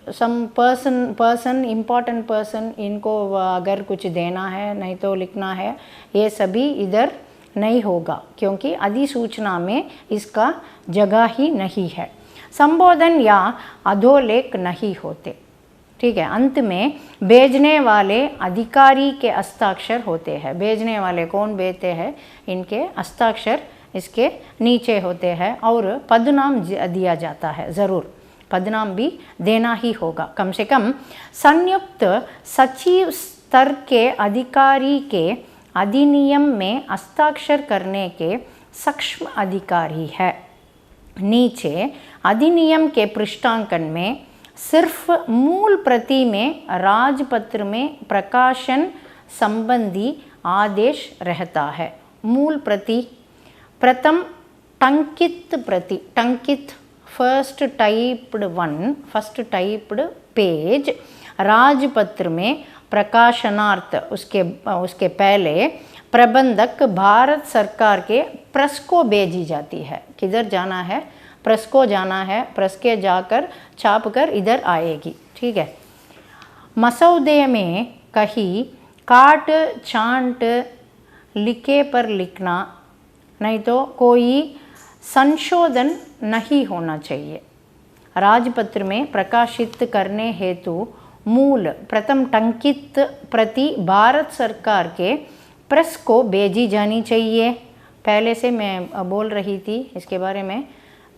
सम पर्सन इम्पॉर्टेंट पर्सन, इनको अगर कुछ देना है नहीं तो लिखना है, ये सभी इधर नहीं होगा क्योंकि अधिसूचना में इसका जगह ही नहीं है। संबोधन या अधोलेख नहीं होते। ठीक है। अंत में भेजने वाले अधिकारी के हस्ताक्षर होते हैं। भेजने वाले कौन भेजते हैं, इनके हस्ताक्षर इसके नीचे होते हैं और पदनाम दिया जाता है। ज़रूर पदनाम भी देना ही होगा। कम से कम संयुक्त सचिव स्तर के अधिकारी के अधिनियम में हस्ताक्षर करने के सक्षम अधिकारी है। नीचे अधिनियम के पृष्ठांकन में सिर्फ मूल प्रति में राजपत्र में प्रकाशन संबंधी आदेश रहता है। मूल प्रति, प्रथम टंकित प्रति, टंकित फर्स्ट टाइप्ड पेज राजपत्र में प्रकाशनार्थ उसके पहले प्रबंधक भारत सरकार के प्रेस को भेजी जाती है। किधर जाना है, प्रेस को जाना है, प्रेस के जाकर छाप कर इधर आएगी। ठीक है। मसौदे में कहीं काट छांट लिखे पर लिखना नहीं तो कोई संशोधन नहीं होना चाहिए। राजपत्र में प्रकाशित करने हेतु मूल प्रथम टंकित प्रति भारत सरकार के प्रेस को भेजी जानी चाहिए। पहले से मैं बोल रही थी इसके बारे में।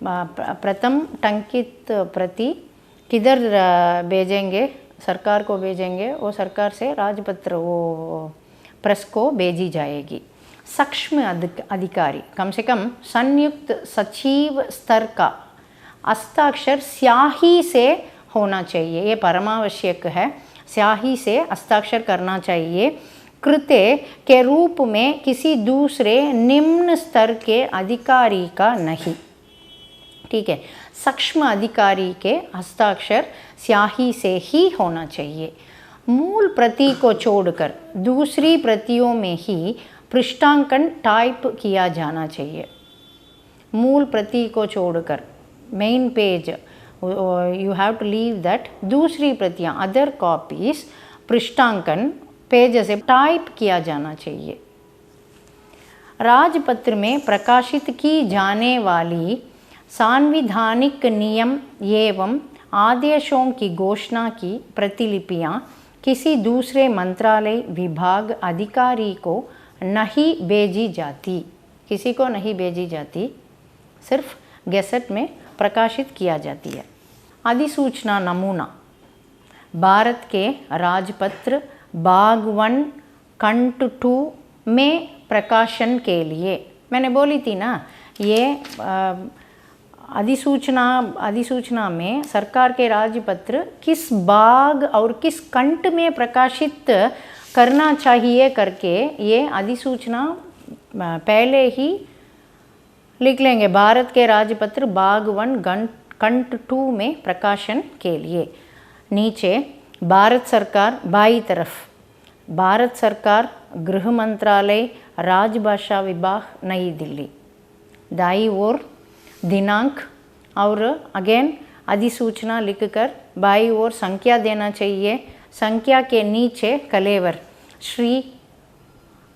प्रथम टंकित प्रति किधर भेजेंगे, सरकार को भेजेंगे, वो सरकार से राजपत्र वो प्रेस को भेजी जाएगी। सूक्ष्म अधिकारी, कम से कम संयुक्त सचिव स्तर का हस्ताक्षर स्याही से होना चाहिए, ये परमावश्यक है। स्याही से हस्ताक्षर करना चाहिए। कृत्य के रूप में किसी दूसरे निम्न स्तर के अधिकारी का नहीं। ठीक है, सूक्ष्म अधिकारी के हस्ताक्षर स्याही से ही होना चाहिए। मूल प्रति को छोड़कर दूसरी प्रतियों में ही पृष्ठांकन टाइप किया जाना चाहिए। मूल प्रति को छोड़कर main page you have to leave that, दूसरी प्रतियां अदर कॉपीज पृष्ठांकन पेज से टाइप किया जाना चाहिए। राजपत्र में प्रकाशित की जाने वाली सांविधानिक नियम एवं आदेशों की घोषणा की प्रतिलिपियां किसी दूसरे मंत्रालय विभाग अधिकारी को नहीं भेजी जाती, किसी को नहीं भेजी जाती, सिर्फ गैसेट में प्रकाशित किया जाती है। अधिसूचना नमूना भारत के राजपत्र भाग 1 खंड 2 में प्रकाशन के लिए, मैंने बोली थी ना, ये अधिसूचना में सरकार के राजपत्र किस भाग और किस खंड में प्रकाशित करना चाहिए करके ये अधिसूचना पहले ही लिख लेंगे। भारत के राजपत्र भाग 1 खंड 2 में प्रकाशन के लिए। नीचे भारत सरकार बाईं तरफ, भारत सरकार गृह मंत्रालय राजभाषा विभाग नई दिल्ली, दाईं ओर दिनांक और अगेन अधिसूचना लिखकर बाईं ओर संख्या देना चाहिए। संख्या के नीचे कलेवर, श्री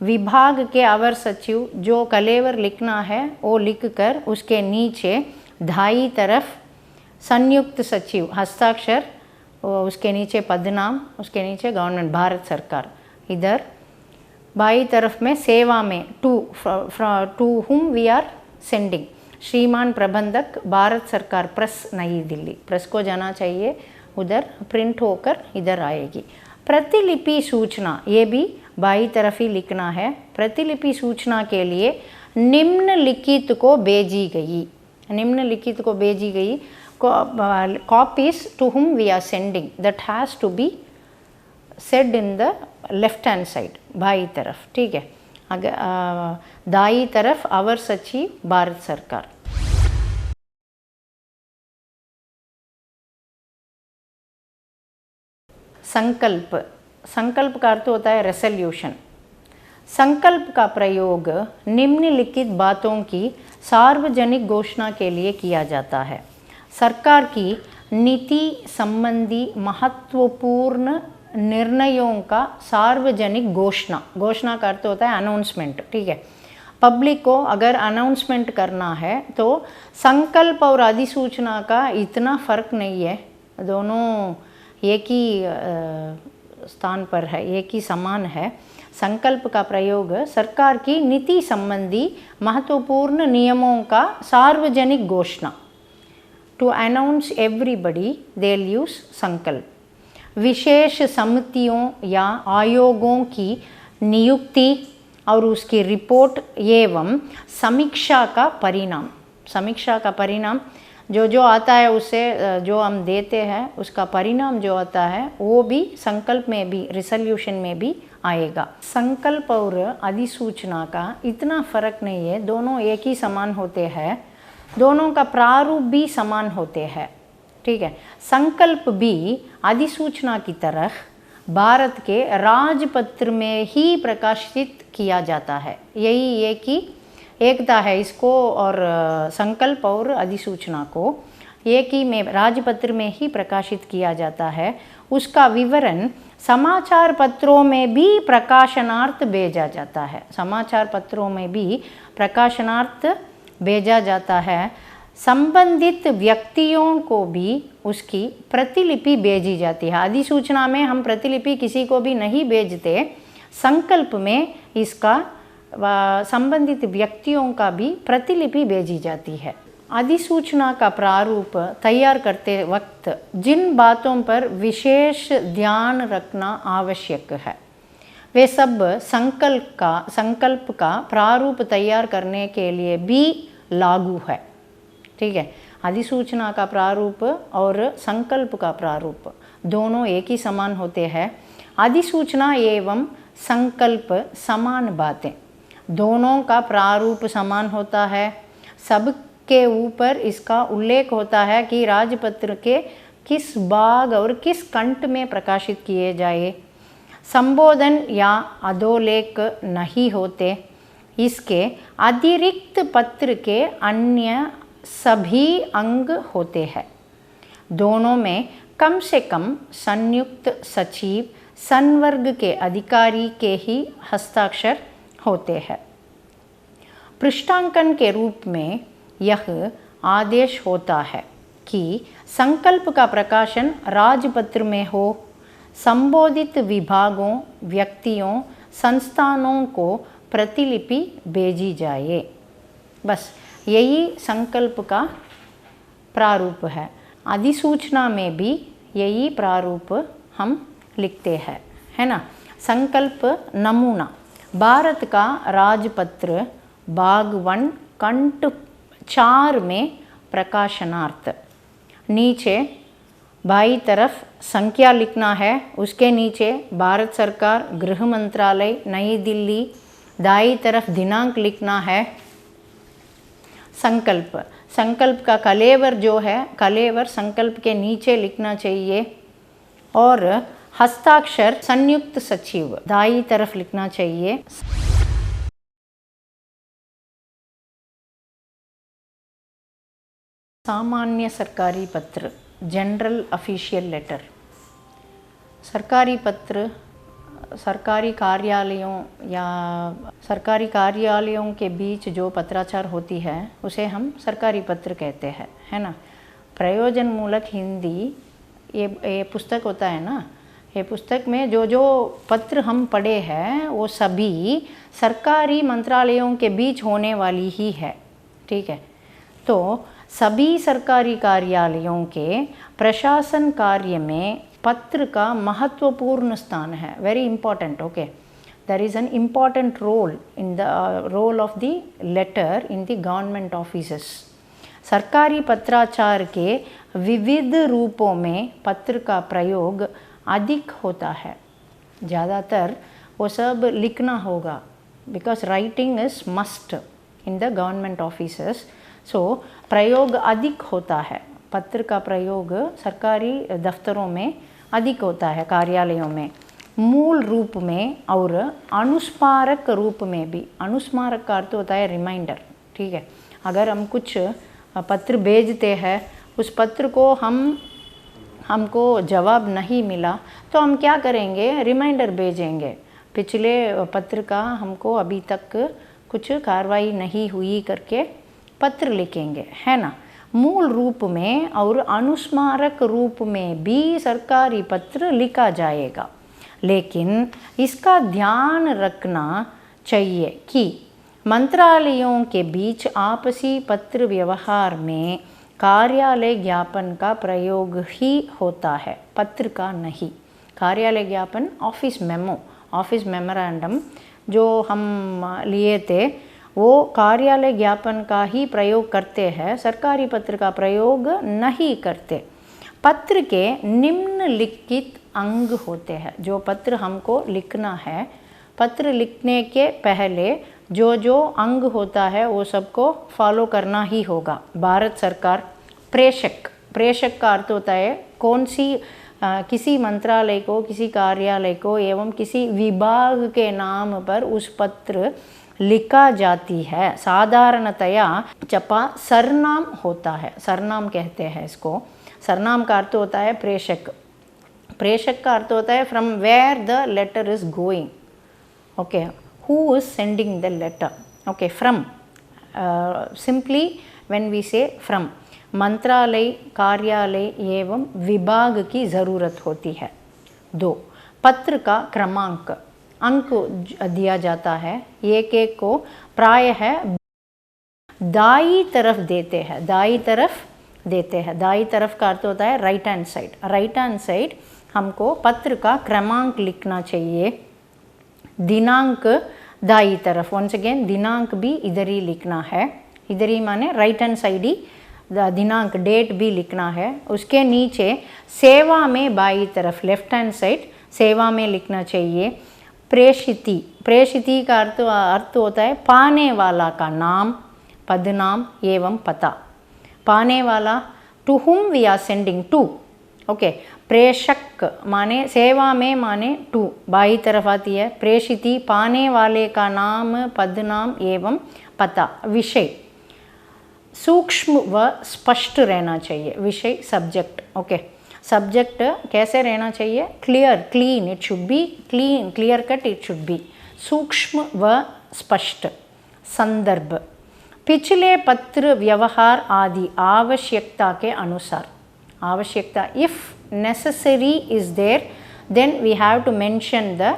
विभाग के अवर सचिव, जो कलेवर लिखना है वो लिखकर उसके नीचे दाईं तरफ संयुक्त सचिव हस्ताक्षर, उसके नीचे पदनाम, उसके नीचे गवर्नमेंट भारत सरकार। इधर बाईं तरफ में सेवा में to whom we are sending, श्रीमान प्रबंधक भारत सरकार प्रेस नई दिल्ली, प्रेस को जाना चाहिए, उधर प्रिंट होकर इधर आएगी। प्रतिलिपि सूचना, ये भी बाईं तरफ ही लिखना है। प्रतिलिपि सूचना के लिए निम्नलिखित को भेजी गई, निम्नलिखित को भेजी गई copies to whom we are sending, that has to be said in the left hand side, बाईं तरफ। ठीक है, दाईं तरफ अवर सचिव भारत सरकार। संकल्प, संकल्प का अर्थ होता है रेसोल्यूशन। संकल्प का प्रयोग निम्नलिखित बातों की सार्वजनिक घोषणा के लिए किया जाता है। सरकार की नीति संबंधी महत्वपूर्ण निर्णयों का सार्वजनिक घोषणा, घोषणा का अर्थ होता है अनाउंसमेंट। ठीक है, पब्लिक को अगर अनाउंसमेंट करना है तो संकल्प और अधिसूचना का इतना फर्क नहीं है, दोनों एक ही स्थान पर है, एक ही समान है। संकल्प का प्रयोग सरकार की नीति संबंधी महत्वपूर्ण नियमों का सार्वजनिक घोषणा, to announce everybody they use संकल्प। विशेष समितियों या आयोगों की नियुक्ति और उसकी रिपोर्ट एवं समीक्षा का परिणाम, समीक्षा का परिणाम जो आता है उससे जो हम देते हैं उसका परिणाम जो आता है वो भी संकल्प में भी, रिसोल्यूशन में भी आएगा। संकल्प और अधिसूचना का इतना फर्क नहीं है, दोनों एक ही समान होते हैं, दोनों का प्रारूप भी समान होते हैं। ठीक है, संकल्प भी अधिसूचना की तरह भारत के राजपत्र में ही प्रकाशित किया जाता है। यही एक ही एकता है इसको, और संकल्प और अधिसूचना को एक ही में राजपत्र में ही प्रकाशित किया जाता है। उसका विवरण समाचार पत्रों में भी प्रकाशनार्थ भेजा जाता है, समाचार पत्रों में भी प्रकाशनार्थ भेजा जाता है। संबंधित व्यक्तियों को भी उसकी प्रतिलिपि भेजी जाती है। अधिसूचना में हम प्रतिलिपि किसी को भी नहीं भेजते, संकल्प में इसका संबंधित व्यक्तियों का भी प्रतिलिपि भेजी जाती है। अधिसूचना का प्रारूप तैयार करते वक्त जिन बातों पर विशेष ध्यान रखना आवश्यक है वे सब संकल्प का प्रारूप तैयार करने के लिए भी लागू है। ठीक है, अधिसूचना का प्रारूप और संकल्प का प्रारूप दोनों एक ही समान होते हैं। अधिसूचना एवं संकल्प समान बातें, दोनों का प्रारूप समान होता है। सबके ऊपर इसका उल्लेख होता है कि राजपत्र के किस भाग और किस कंठ में प्रकाशित किए जाए। संबोधन या अधोलेख नहीं होते। इसके अतिरिक्त पत्र के अन्य सभी अंग होते हैं। दोनों में कम से कम संयुक्त सचिव संवर्ग के अधिकारी के ही हस्ताक्षर होते हैं। पृष्ठांकन के रूप में यह आदेश होता है कि संकल्प का प्रकाशन राजपत्र में हो। संबोधित विभागों, व्यक्तियों, संस्थानों को प्रतिलिपि भेजी जाए। बस यही संकल्प का प्रारूप है। अधिसूचना में भी यही प्रारूप हम लिखते हैं, है ना। संकल्प नमूना, भारत का राजपत्र भाग 1 कंठ 4 में प्रकाशनार्थ। नीचे बाईं तरफ संख्या लिखना है, उसके नीचे भारत सरकार गृह मंत्रालय नई दिल्ली, दाईं तरफ दिनांक लिखना है। संकल्प का कलेवर जो है, कलेवर संकल्प के नीचे लिखना चाहिए और हस्ताक्षर संयुक्त सचिव दाईं तरफ लिखना चाहिए। सामान्य सरकारी पत्र, जनरल ऑफिशियल लेटर। सरकारी पत्र सरकारी कार्यालयों या सरकारी कार्यालयों के बीच जो पत्राचार होती है उसे हम सरकारी पत्र कहते हैं, है ना। प्रयोजन मूलक हिंदी ये पुस्तक होता है ना, ये पुस्तक में जो जो पत्र हम पढ़े हैं वो सभी सरकारी मंत्रालयों के बीच होने वाली ही है। ठीक है, तो सभी सरकारी कार्यालयों के प्रशासन कार्य में पत्र का महत्वपूर्ण स्थान है। Very important. Okay, there is an important role in the role of the letter in the government offices. सरकारी पत्राचार के विविध रूपों में पत्र का प्रयोग अधिक होता है। ज़्यादातर वो सब लिखना होगा, because writing is must in the government offices. So प्रयोग अधिक होता है, पत्र का प्रयोग सरकारी दफ्तरों में अधिक होता है, कार्यालयों में। मूल रूप में और अनुस्मारक रूप में भी। अनुस्मारक का अर्थ होता है रिमाइंडर। ठीक है, अगर हम कुछ पत्र भेजते हैं, उस पत्र को हमको जवाब नहीं मिला तो हम क्या करेंगे, रिमाइंडर भेजेंगे। पिछले पत्र का हमको अभी तक कुछ कार्रवाई नहीं हुई करके पत्र लिखेंगे, है ना। मूल रूप में और अनुस्मारक रूप में भी सरकारी पत्र लिखा जाएगा, लेकिन इसका ध्यान रखना चाहिए कि मंत्रालयों के बीच आपसी पत्र व्यवहार में कार्यालय ज्ञापन का प्रयोग ही होता है, पत्र का नहीं। कार्यालय ज्ञापन ऑफिस मेमो, ऑफिस मेमोरेंडम जो हम लिए थे वो कार्यालय ज्ञापन का ही प्रयोग करते हैं, सरकारी पत्र का प्रयोग नहीं करते। पत्र के निम्नलिखित अंग होते हैं। जो पत्र हमको लिखना है, पत्र लिखने के पहले जो जो अंग होता है वो सबको फॉलो करना ही होगा। भारत सरकार प्रेषक, प्रेषक का अर्थ होता है कौन सी किसी मंत्रालय को, किसी कार्यालय को एवं किसी विभाग के नाम पर उस पत्र लिखा जाती है। साधारणतया चपा सरनाम होता है, सरनाम कहते हैं इसको। सरनाम का अर्थ होता है प्रेषक। प्रेषक का अर्थ होता है from where the letter is going. Okay, who is sending the letter. Okay, from, simply when we say from. मंत्रालय, कार्यालय एवं विभाग की ज़रूरत होती है। 2. पत्र का क्रमांक, अंक दिया जाता है। एक एक को प्रायः दाई तरफ देते हैं, दाई तरफ देते हैं। दाई तरफ का अर्थ होता है right hand side. Right hand side हमको पत्र का क्रमांक लिखना चाहिए। दिनांक दाई तरफ, वंस अगेन दिनांक भी इधर ही लिखना है। इधर ही माने राइट हैंड साइड ही दिनांक, डेट भी लिखना है। उसके नीचे सेवा में बाई तरफ, लेफ्ट हैंड साइड सेवा में लिखना चाहिए। प्रेषिती, प्रेषिती का अर्थ होता है पाने वाला का नाम, पदनाम एवं पता। पाने वाला, to whom we are sending, to, okay. प्रेषक माने सेवा में माने टू, बाई तरफ आती है। प्रेषिती पाने वाले का नाम, पदनाम एवं पता। विषय सूक्ष्म व स्पष्ट रहना चाहिए। विषय सब्जेक्ट, ओके। सब्जेक्ट कैसे रहना चाहिए? Clear, clean, it should be clean, clear cut it should be. सूक्ष्म व स्पष्ट। संदर्भ, पिछले पत्र व्यवहार आदि आवश्यकता के अनुसार। आवश्यकता, if necessary is there then we have to mention the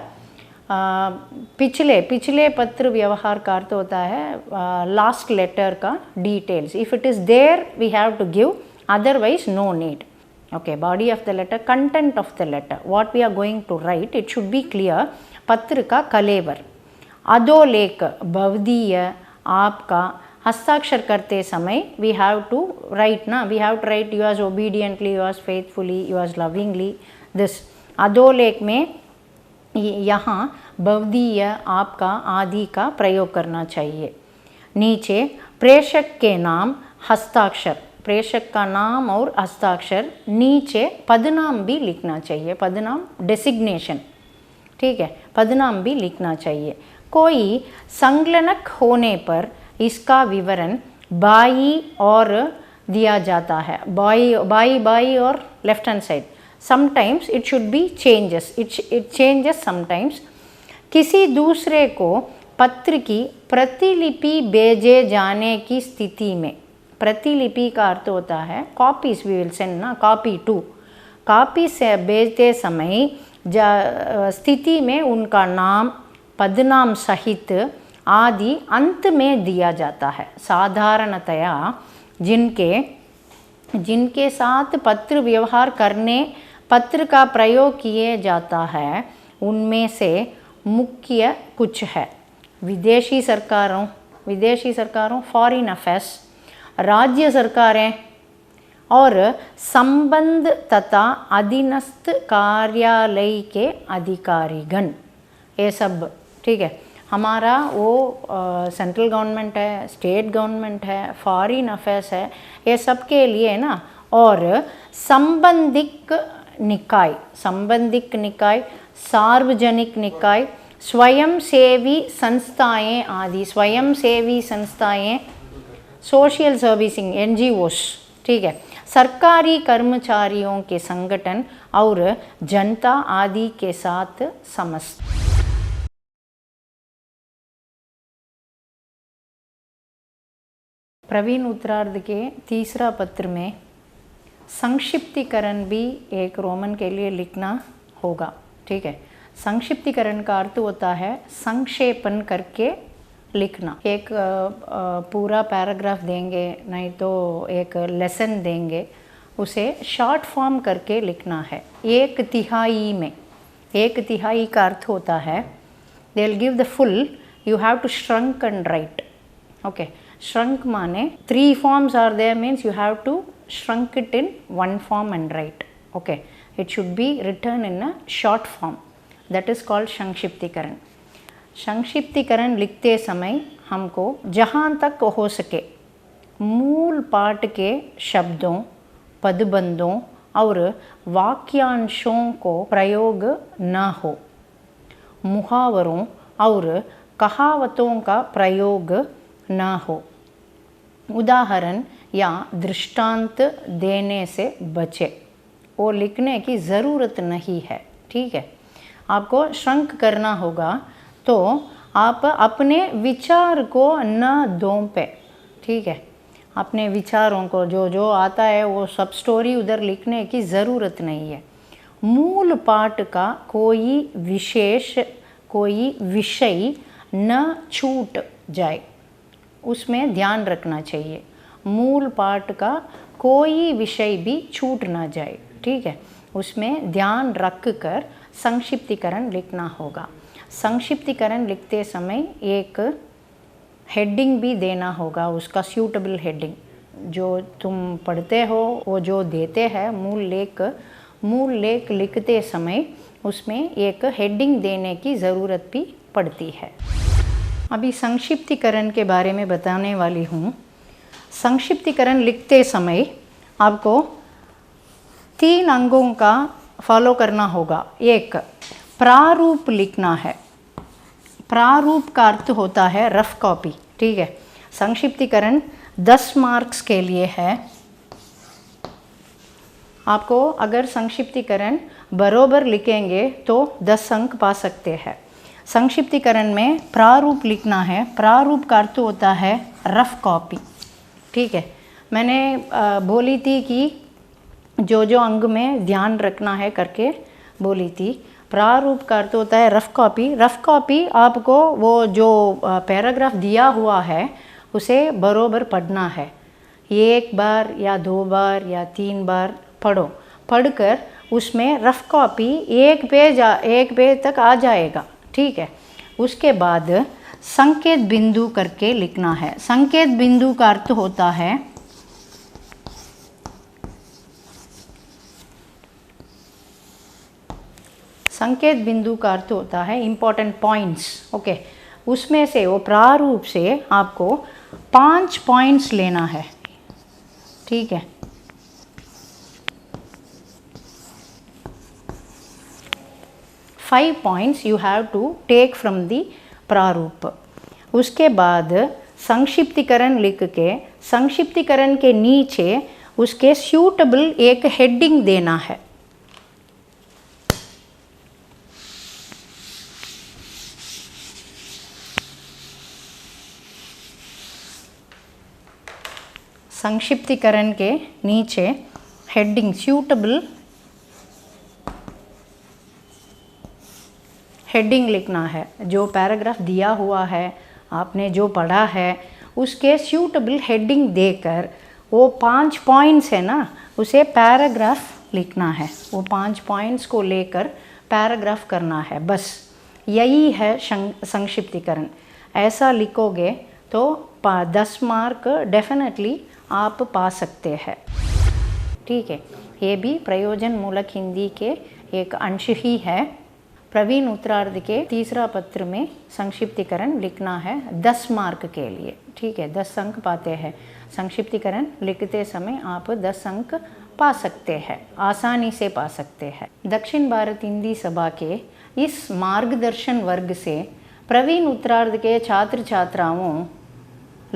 पिछले पत्र व्यवहार का अर्थ होता है लास्ट लेटर का details. If it is there we have to give, otherwise no need. Okay, body of the letter, content of the letter, what we are going to write, it should be clear. पत्र का कलेवर। अधोलेख, भवदीय, आपका। हस्ताक्षर करते समय we have to write ना, we have to write yours obediently, yours faithfully, yours lovingly, this। अधोलेख में यहाँ भवदीय, आपका, आदि का प्रयोग करना चाहिए। नीचे प्रेषक के नाम, हस्ताक्षर, प्रेषक का नाम और हस्ताक्षर। नीचे पदनाम भी लिखना चाहिए, पदनाम डेसिग्नेशन, ठीक है, पदनाम भी लिखना चाहिए। कोई संलग्नक होने पर इसका विवरण बाई और दिया जाता है। बाई और left hand side. Sometimes it should be changes, it changes sometimes. किसी दूसरे को पत्र की प्रतिलिपि भेजे जाने की स्थिति में, प्रतिलिपि का अर्थ होता है कॉपीज, वी विल सेंड ना, कॉपी टू। कॉपी से भेजते समय स्थिति में उनका नाम, पदनाम सहित आदि अंत में दिया जाता है। साधारणतया जिनके साथ पत्र व्यवहार करने पत्र का प्रयोग किए जाता है उनमें से मुख्य कुछ है। विदेशी सरकारों, फॉरेन अफेयर्स, राज्य सरकारें और संबंध तथा अधीनस्थ कार्यालय के अधिकारीगण, ये सब, ठीक है। हमारा वो सेंट्रल गवर्नमेंट है, स्टेट गवर्नमेंट है, फॉरेन अफेयर्स है, ये सब के लिए ना। और संबंधिक निकाय, सार्वजनिक निकाय, स्वयंसेवी संस्थाएं आदि, स्वयंसेवी संस्थाएं, सोशल सर्विसिंग, NGOs, ठीक है, सरकारी कर्मचारियों के संगठन और जनता आदि के साथ समस्त। प्रवीण उत्तरार्ध के तीसरा पत्र में संक्षिप्तीकरण भी एक रोमन के लिए लिखना होगा, ठीक है। संक्षिप्तीकरण का अर्थ होता है संक्षेपण करके लिखना। एक पूरा पैराग्राफ देंगे, नहीं तो एक लेसन देंगे, उसे शॉर्ट फॉर्म करके लिखना है। एक तिहाई में, एक तिहाई का अर्थ होता है they will give the full, you have to shrink and write, okay. Shrink माने 3 forms are there, means you have to shrunk it in 1 form and write, okay. It should be written in a short form, that is called संक्षिप्तीकरण। संक्षिप्तीकरण लिखते समय हमको जहाँ तक हो सके मूल पाठ के शब्दों, पदबंधों और वाक्यांशों को प्रयोग न हो, मुहावरों और कहावतों का प्रयोग न हो, उदाहरण या दृष्टांत देने से बचे, वो लिखने की ज़रूरत नहीं है, ठीक है। आपको श्रंक करना होगा तो आप अपने विचार को न दोंपे, ठीक है। अपने विचारों को जो जो आता है वो सब स्टोरी उधर लिखने की ज़रूरत नहीं है। मूल पाठ का कोई विषय न छूट जाए, उसमें ध्यान रखना चाहिए। मूल पाठ का कोई विषय भी छूट ना जाए, ठीक है, उसमें ध्यान रख कर संक्षिप्तीकरण लिखना होगा। संक्षिप्तीकरण लिखते समय एक हेडिंग भी देना होगा, उसका सूटेबल हेडिंग जो तुम पढ़ते हो वो जो देते हैं मूल लेख लिखते समय उसमें एक हेडिंग देने की ज़रूरत भी पड़ती है। अभी संक्षिप्तीकरण के बारे में बताने वाली हूँ। संक्षिप्तीकरण लिखते समय आपको 3 अंगों का फॉलो करना होगा। एक, प्रारूप लिखना है। प्रारूप का अर्थ होता है रफ कॉपी, ठीक है। संक्षिप्तीकरण 10 मार्क्स के लिए है। आपको अगर संक्षिप्तीकरण बरोबर लिखेंगे तो 10 अंक पा सकते हैं। संक्षिप्तीकरण में प्रारूप लिखना है। प्रारूप का अर्थ होता है रफ कॉपी, ठीक है। मैंने बोली थी कि जो जो अंग में ध्यान रखना है करके बोली थी। प्रारूप का अर्थ होता है रफ कॉपी। रफ कॉपी आपको वो जो पैराग्राफ दिया हुआ है उसे बरोबर पढ़ना है। 1 बार या 2 बार या 3 बार पढ़ो। पढ़कर उसमें रफ कॉपी एक पेज तक आ जाएगा, ठीक है। उसके बाद संकेत बिंदु करके लिखना है। संकेत बिंदु का अर्थ होता है इम्पोर्टेंट पॉइंट्स, ओके। उसमें से वो प्रारूप से आपको 5 पॉइंट्स लेना है, ठीक है। Five points you have to take from the प्रारूप। उसके बाद संक्षिप्तीकरण लिख के संक्षिप्तीकरण के नीचे उसके सूटेबल एक हेडिंग देना है। संक्षिप्तीकरण के नीचे हेडिंग सूटेबल हेडिंग लिखना है। जो पैराग्राफ दिया हुआ है, आपने जो पढ़ा है, उसके सूटेबल हेडिंग देकर वो 5 पॉइंट्स है ना, उसे पैराग्राफ लिखना है। वो 5 पॉइंट्स को लेकर पैराग्राफ करना है, बस यही है संक्षिप्तीकरण। ऐसा लिखोगे तो 10 मार्क डेफिनेटली आप पा सकते हैं, ठीक है। ये भी प्रयोजन मूलक हिंदी के एक अंश ही है। प्रवीण उत्तरार्ध के तीसरा पत्र में संक्षिप्तीकरण लिखना है 10 मार्क के लिए, ठीक है। 10 अंक पाते हैं। संक्षिप्तीकरण लिखते समय आप 10 अंक पा सकते हैं, आसानी से पा सकते हैं। दक्षिण भारत हिंदी सभा के इस मार्गदर्शन वर्ग से प्रवीण उत्तरार्ध के छात्र छात्राओं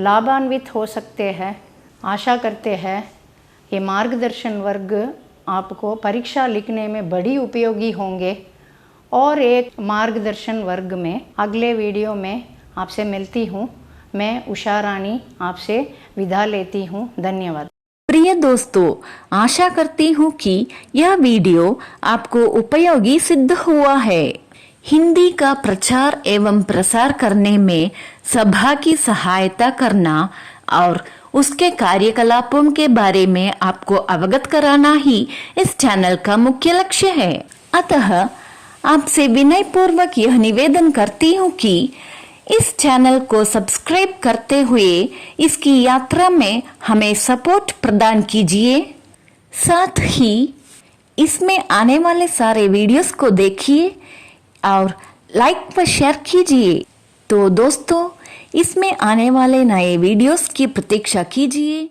लाभान्वित हो सकते हैं। आशा करते हैं ये मार्गदर्शन वर्ग आपको परीक्षा लिखने में बड़ी उपयोगी होंगे। और एक मार्गदर्शन वर्ग में अगले वीडियो में आपसे मिलती हूँ। मैं उषा रानी आपसे विदा लेती हूँ। धन्यवाद। प्रिय दोस्तों, आशा करती हूँ कि यह वीडियो आपको उपयोगी सिद्ध हुआ है। हिंदी का प्रचार एवं प्रसार करने में सभा की सहायता करना और उसके कार्यकलापों के बारे में आपको अवगत कराना ही इस चैनल का मुख्य लक्ष्य है। अतः आपसे विनय पूर्वक यह निवेदन करती हूँ कि इस चैनल को सब्सक्राइब करते हुए इसकी यात्रा में हमें सपोर्ट प्रदान कीजिए। साथ ही इसमें आने वाले सारे वीडियोस को देखिए और लाइक व शेयर कीजिए। तो दोस्तों, इसमें आने वाले नए वीडियोस की प्रतीक्षा कीजिए।